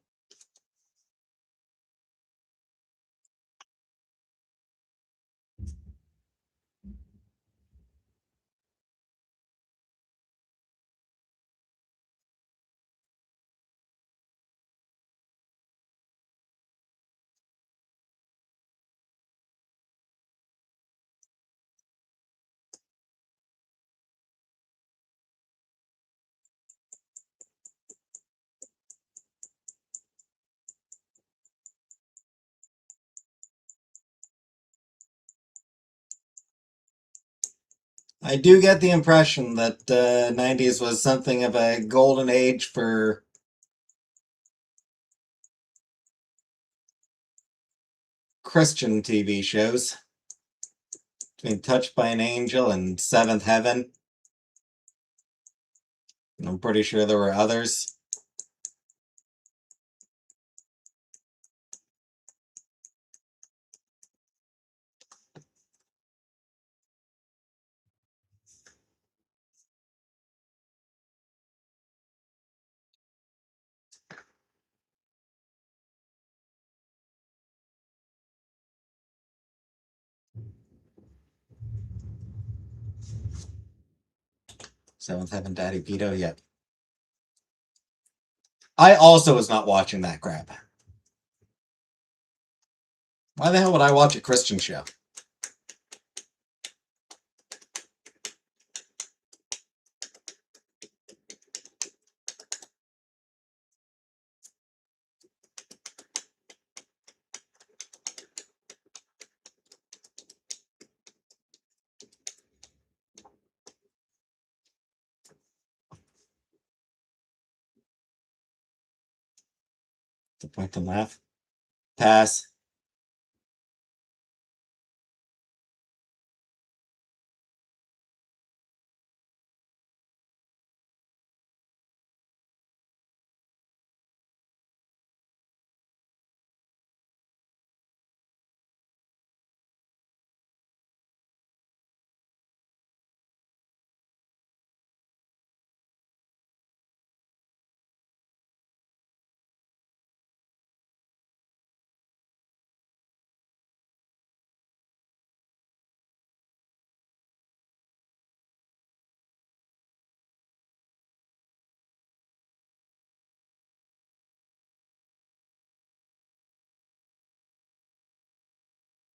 'I do get the impression that '90s was something of a golden age for Christian TV shows. Between Touched by an Angel and Seventh Heaven. I'm pretty sure there were others. Seventh Heaven, Daddy Vito, yep. I also was not watching that crap. Why the hell would I watch a Christian show? The point to laugh. Pass.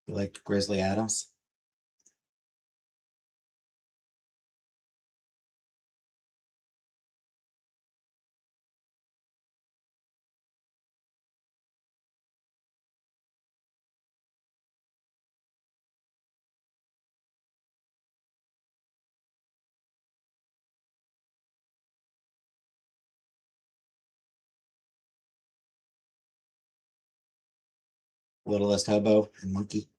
You like Grizzly Adams? Littlest Hobo and Monkey.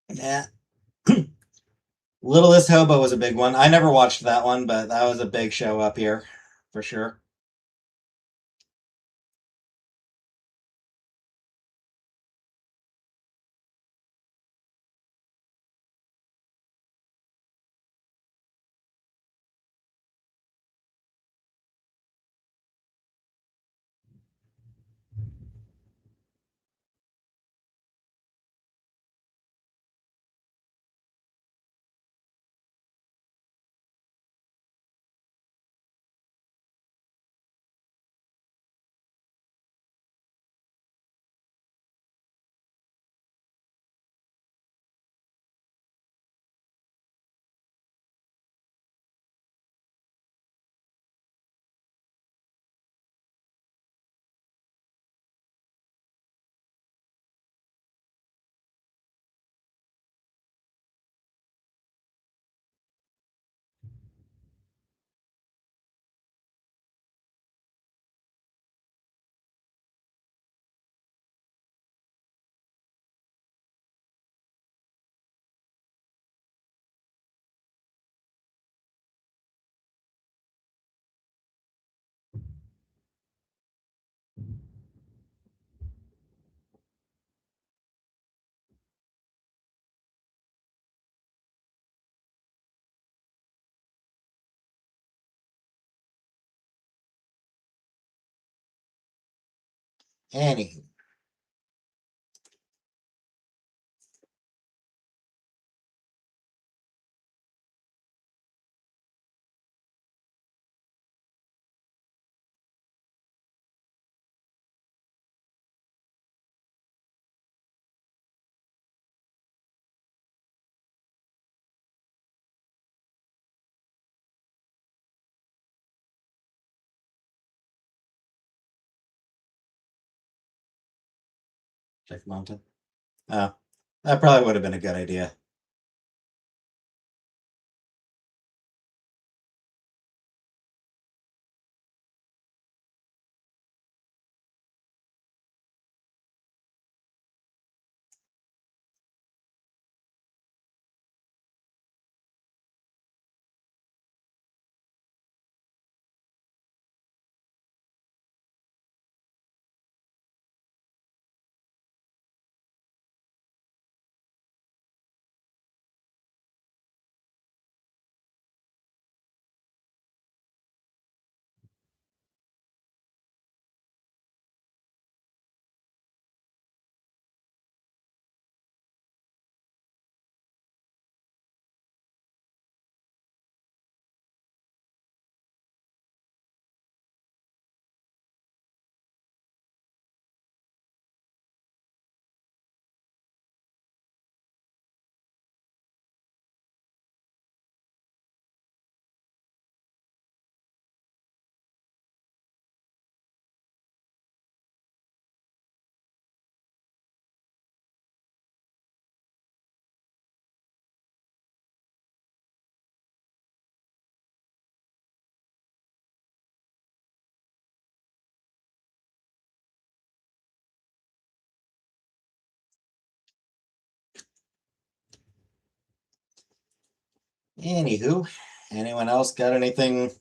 Yeah. Littlest Hobo was a big one. I never watched that one, but that was a big show up here for sure. Anywho. Jack Mountain. Oh, that probably would have been a good idea. Anywho, anyone else got anything?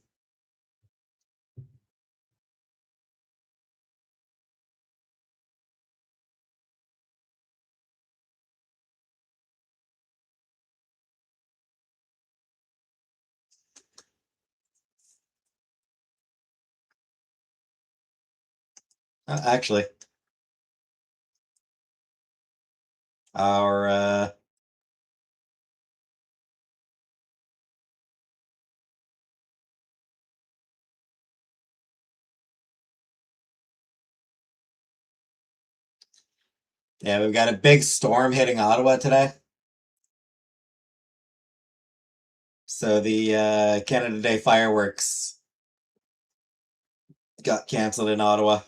Actually, our yeah, we've got a big storm hitting Ottawa today. So the Canada Day fireworks got canceled in Ottawa.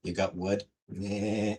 You got wood? Yeah.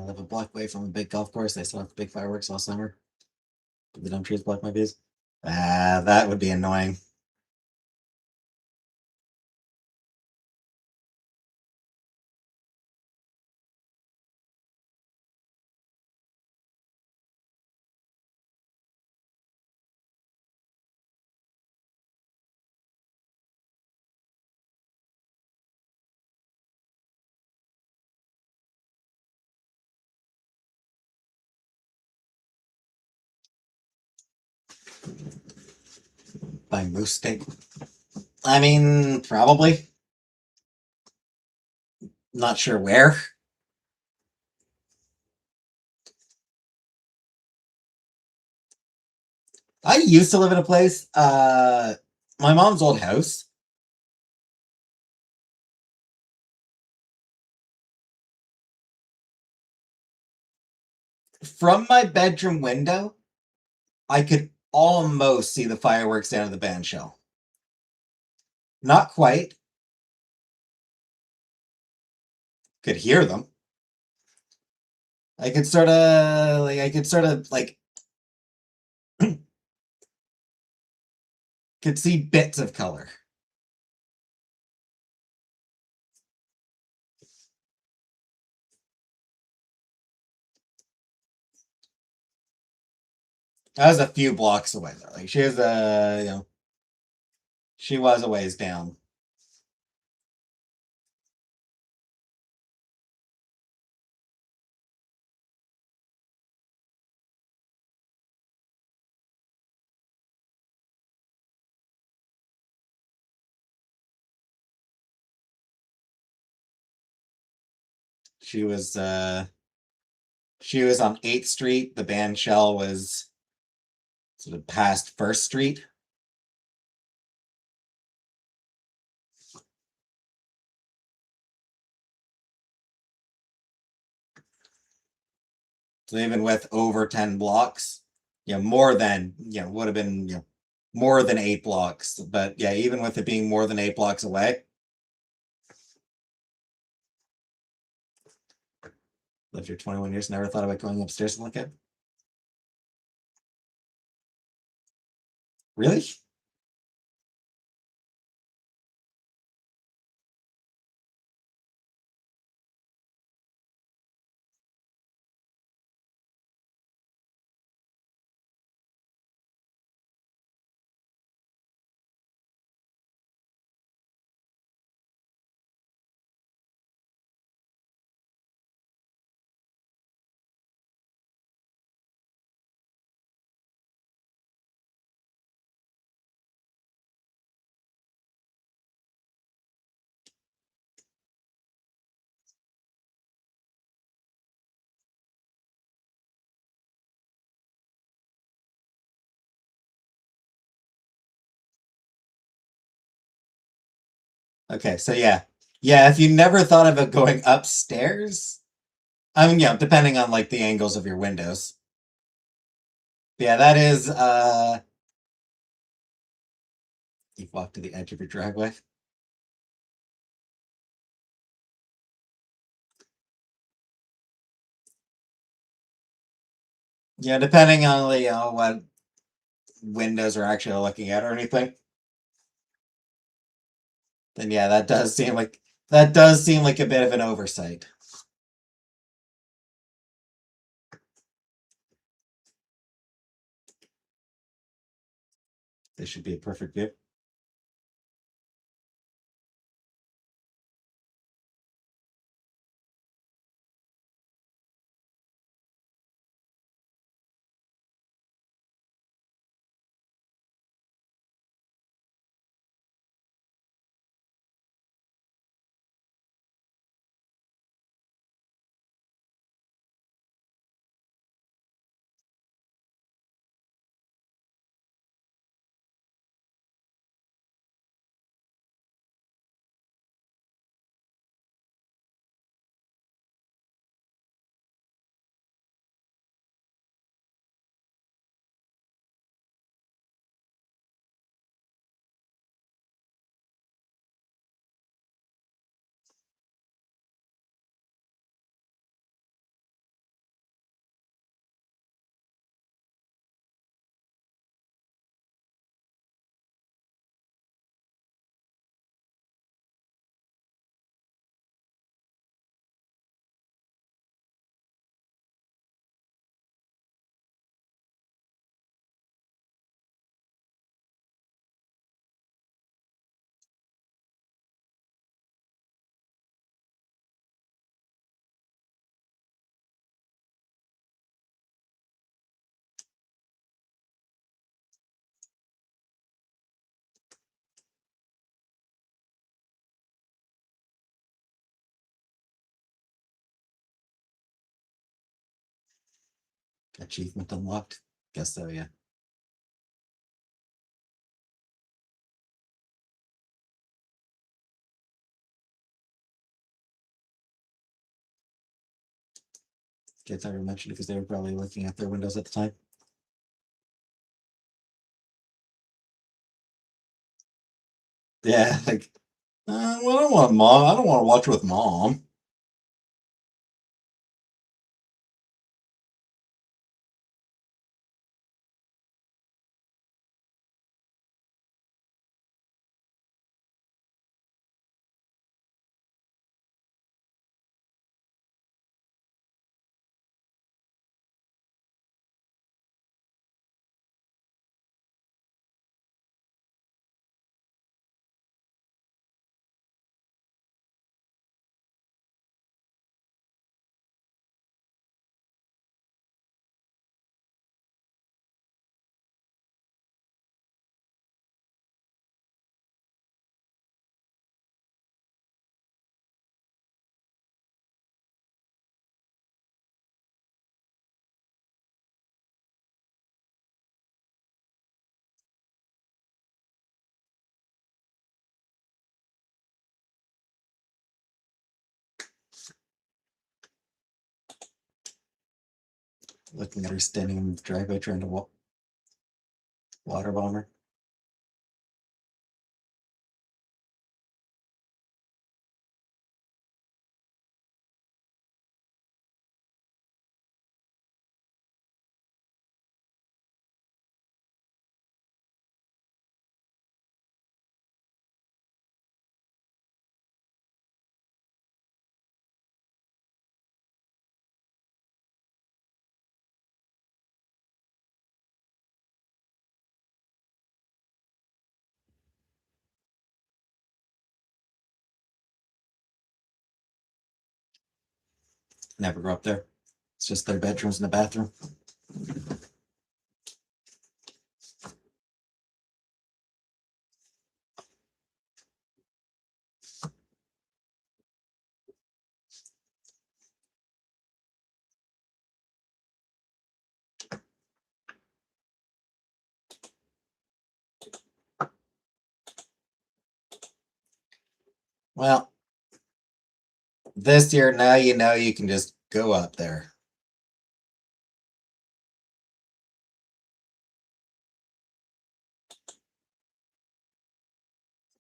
Live a block away from a big golf course. They still have big fireworks all summer. Did the dump trees block my views? That would be annoying. By moose steak? I mean, probably. Not sure where. I used to live in a place, my mom's old house. From my bedroom window, I could almost see the fireworks down at the band shell. Not quite. Could hear them. I could sort of like could see bits of color. I was a few blocks away though. Like she was she was a ways down. She was She was on 8th Street. The band shell was sort of past First Street. So even with over 10 blocks, more than, would have been, more than 8 blocks. But yeah, even with it being more than 8 blocks away. Lived here 21 years, never thought about going upstairs and look at it. Really? Okay, so yeah. Yeah, if you never thought about going upstairs, I mean, depending on like the angles of your windows. Yeah, that is you've walked to the edge of your driveway. Yeah, depending on what windows are actually looking at or anything. Then yeah, that does seem like a bit of an oversight. This should be a perfect view. Achievement unlocked. Guess so, yeah. Kids ever mentioned it because they were probably looking at their windows at the time. Yeah, like, well, I don't want mom. I don't want to watch with mom. Looking at her standing in the driveway trying to water bomber. Never go up there. It's just their bedrooms and the bathroom. Well, this year now you know you can just go up there.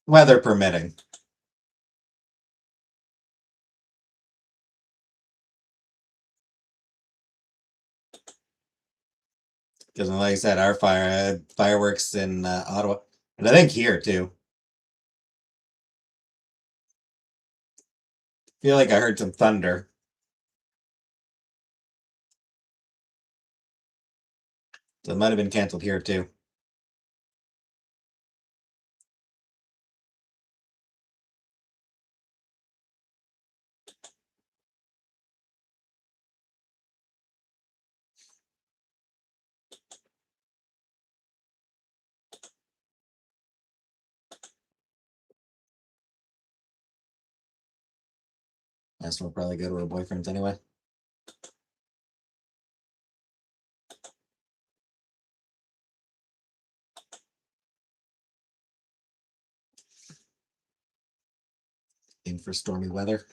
Weather permitting. Because like I said, our fireworks in Ottawa, and I think here too. Feel like I heard some thunder. So it might have been canceled here too. Yes, we'll probably go to her boyfriend's anyway. In for stormy weather.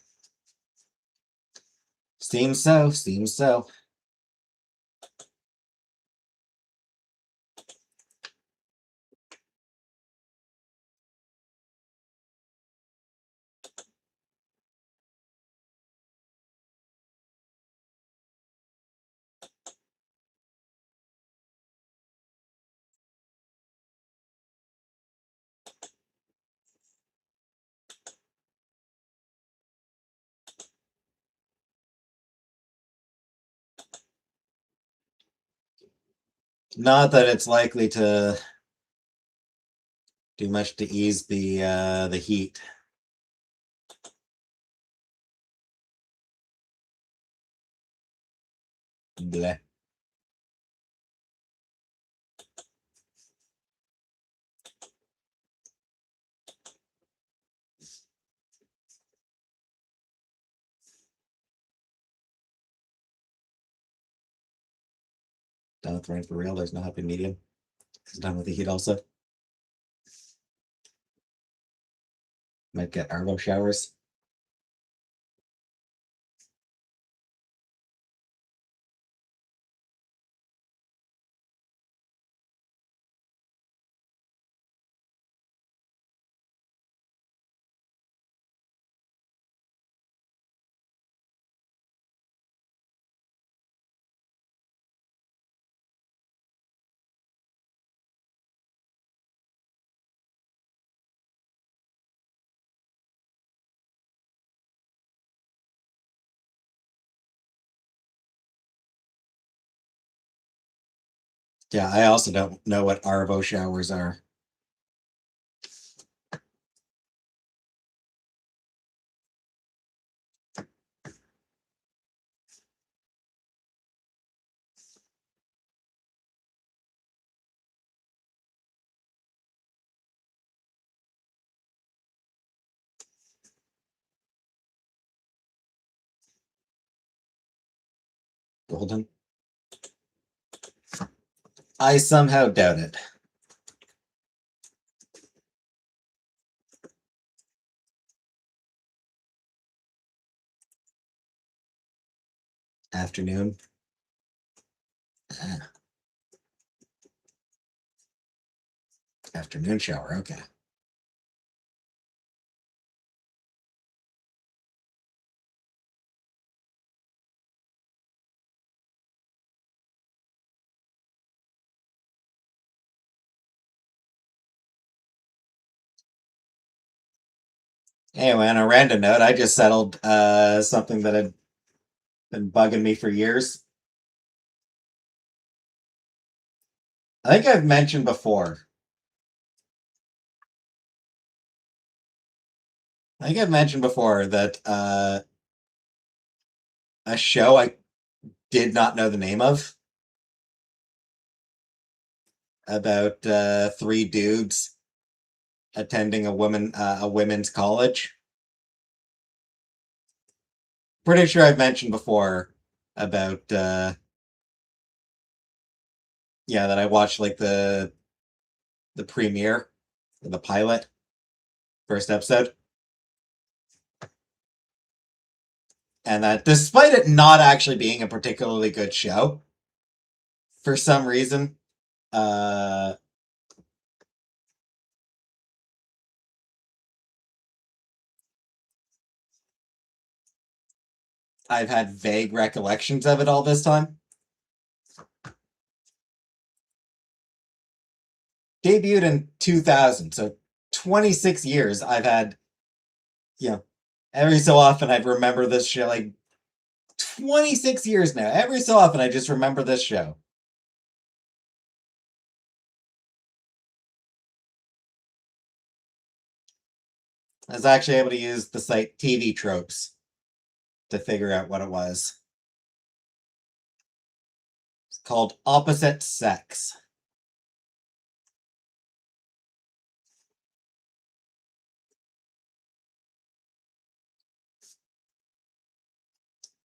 Seems so, seems so. Not that it's likely to do much to ease the heat. Bleh. Done with rain for real. There's no happy medium. It's done with the heat also. Might get Arvo showers. Yeah, I also don't know what Arvo showers are. Golden. I somehow doubt it. Afternoon. Afternoon shower, okay. Anyway, on a random note, I just settled something that had been bugging me for years. I think I've mentioned before. I think I've mentioned before that a show I did not know the name of about three dudes attending a women's college. Pretty sure I've mentioned before about yeah, that I watched like the premiere, the pilot, first episode. And that despite it not actually being a particularly good show, for some reason, uh I've had vague recollections of it all this time. Debuted in 2000, so 26 years I've had, you know, every so often I remember this show, like 26 years now. Every so often I just remember this show. I was actually able to use the site TV Tropes to figure out what it was. It's called Opposite Sex.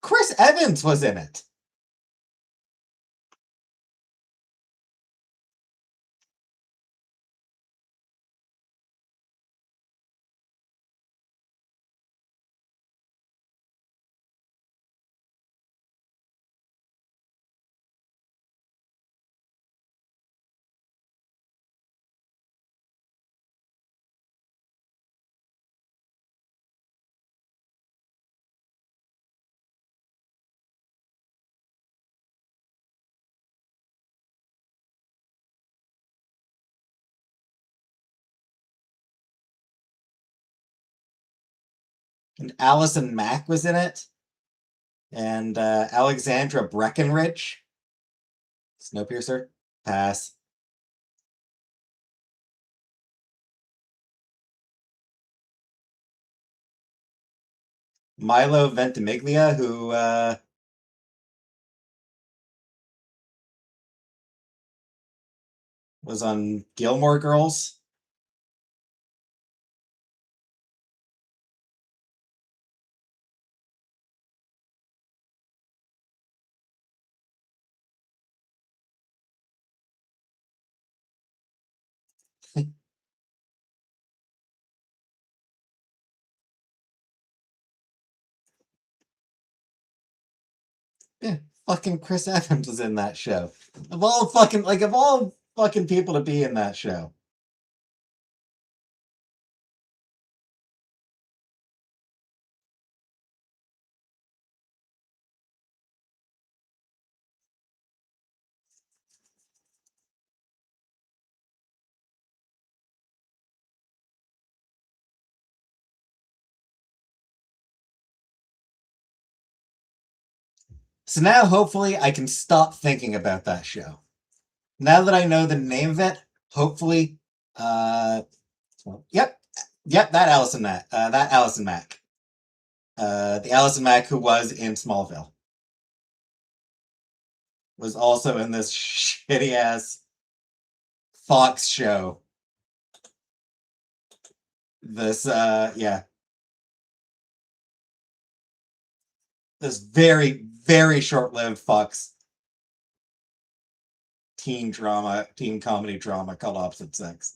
Chris Evans was in it. And Allison Mack was in it. And Alexandra Breckenridge. Snowpiercer. Pass. Milo Ventimiglia, who was on Gilmore Girls. Yeah, fucking Chris Evans was in that show. Of all fucking people to be in that show. So now hopefully I can stop thinking about that show. Now that I know the name of it, hopefully yep. Yep, that Allison Mack. The Allison Mack who was in Smallville. Was also in this shitty ass Fox show. This yeah. This very, very short-lived Fox teen comedy drama called Opposite Sex.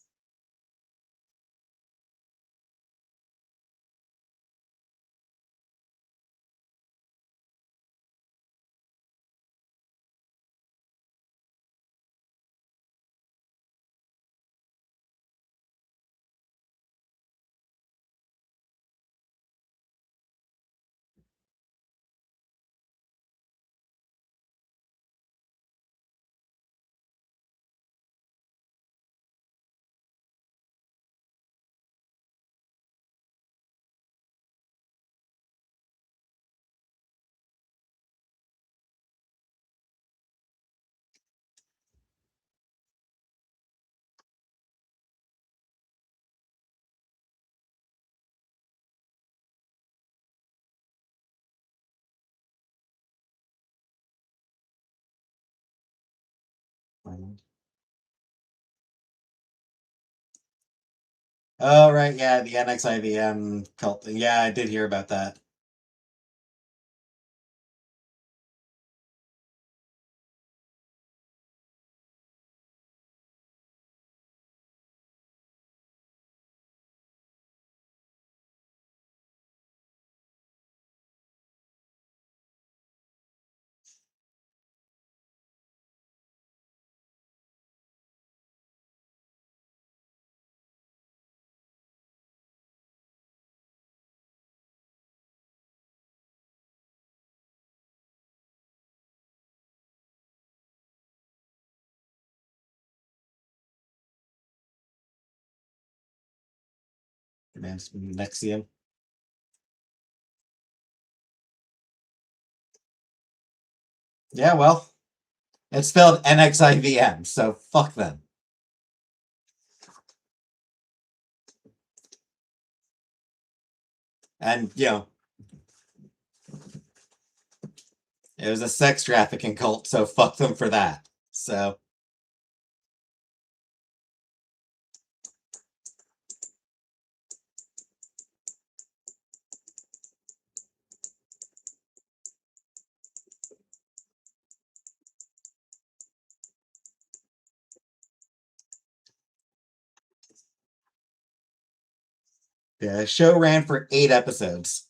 Oh, right, yeah, the NXIVM cult thing. Yeah, I did hear about that. Nexium. Yeah, well, it's spelled NXIVM, so fuck them. And, it was a sex trafficking cult, so fuck them for that. So, the show ran for 8 episodes.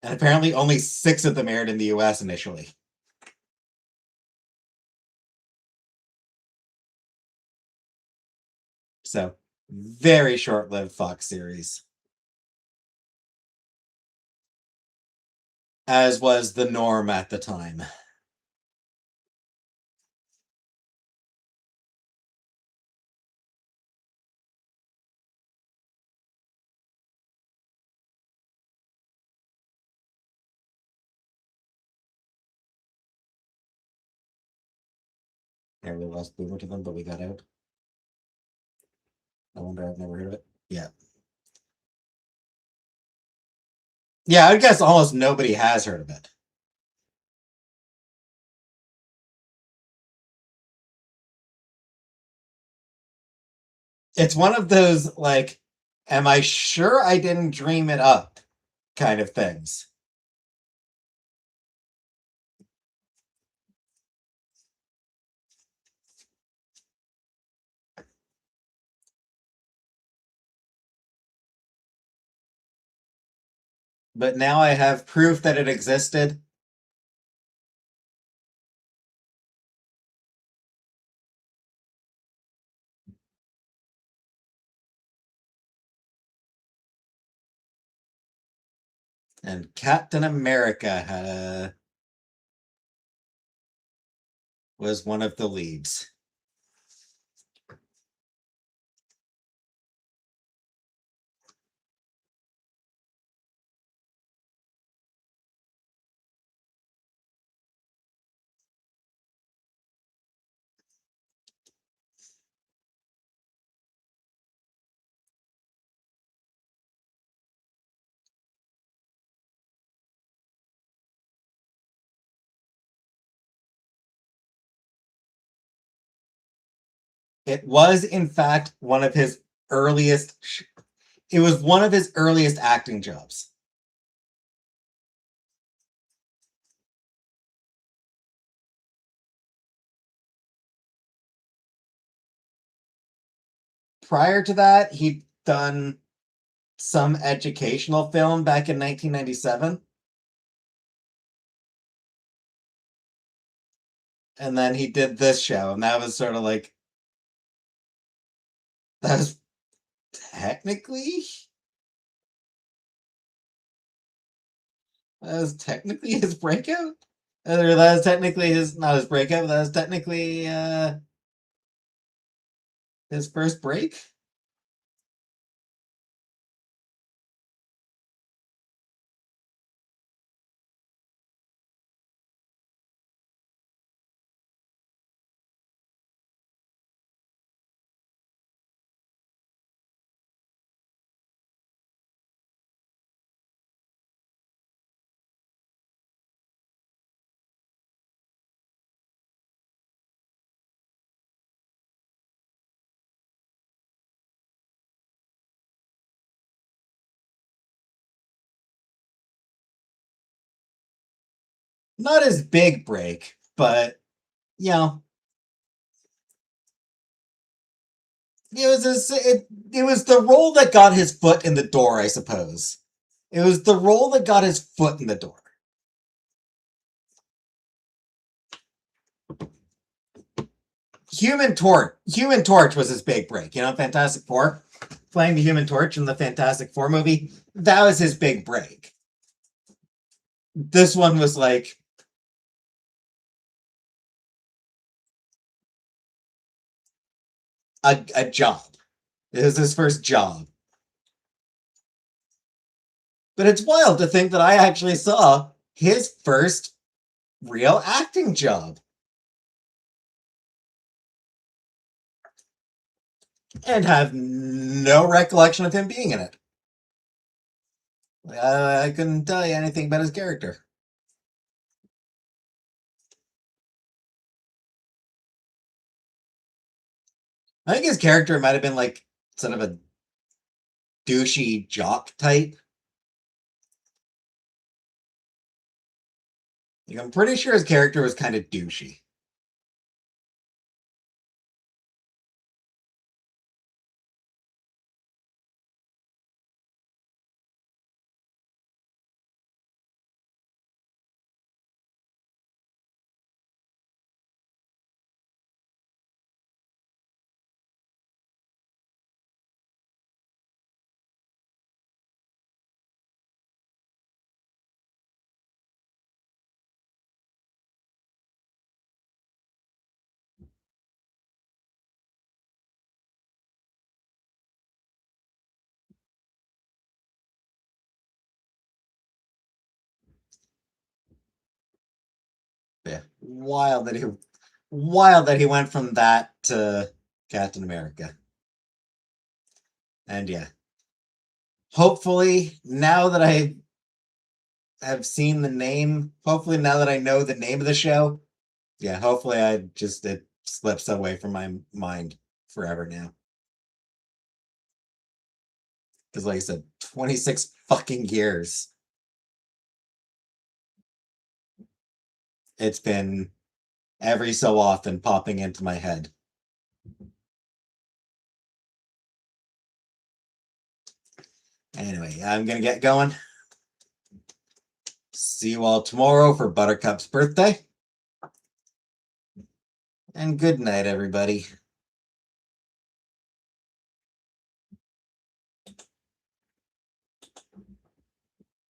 And apparently only 6 of them aired in the US initially. So, very short-lived Fox series. As was the norm at the time. Yeah, we lost Boomer to them, but we got out. I wonder, I've never heard of it. Yeah. Yeah, I guess almost nobody has heard of it. It's one of those, like, am I sure I didn't dream it up kind of things. But now I have proof that it existed. And Captain America was one of the leads. It was, in fact, one of his earliest. It was one of his earliest acting jobs. Prior to that, he'd done some educational film back in 1997. And then he did this show, and that was sort of like. That was technically. That was technically his breakout? Or that was technically his. Not his breakout, but that was technically his first break? not his big break, but you know, it was the role that got his foot in the door, I suppose. It was the role that got his foot in the door. Human Torch was his big break. You know, Fantastic Four, playing the Human Torch in the Fantastic Four movie, that was his big break. This one was like a job. It was his first job. But it's wild to think that I actually saw his first real acting job. And have no recollection of him being in it. I couldn't tell you anything about his character. I think his character might have been like sort of a douchey jock type. Like, I'm pretty sure his character was kind of douchey. Yeah, wild that he went from that to Captain America. And yeah, hopefully now that I have seen the name, hopefully now that I know the name of the show, yeah, hopefully it slips away from my mind forever now. Because like I said, 26 fucking years. It's been every so often popping into my head. Anyway, I'm gonna get going. See you all tomorrow for Buttercup's birthday. And good night, everybody.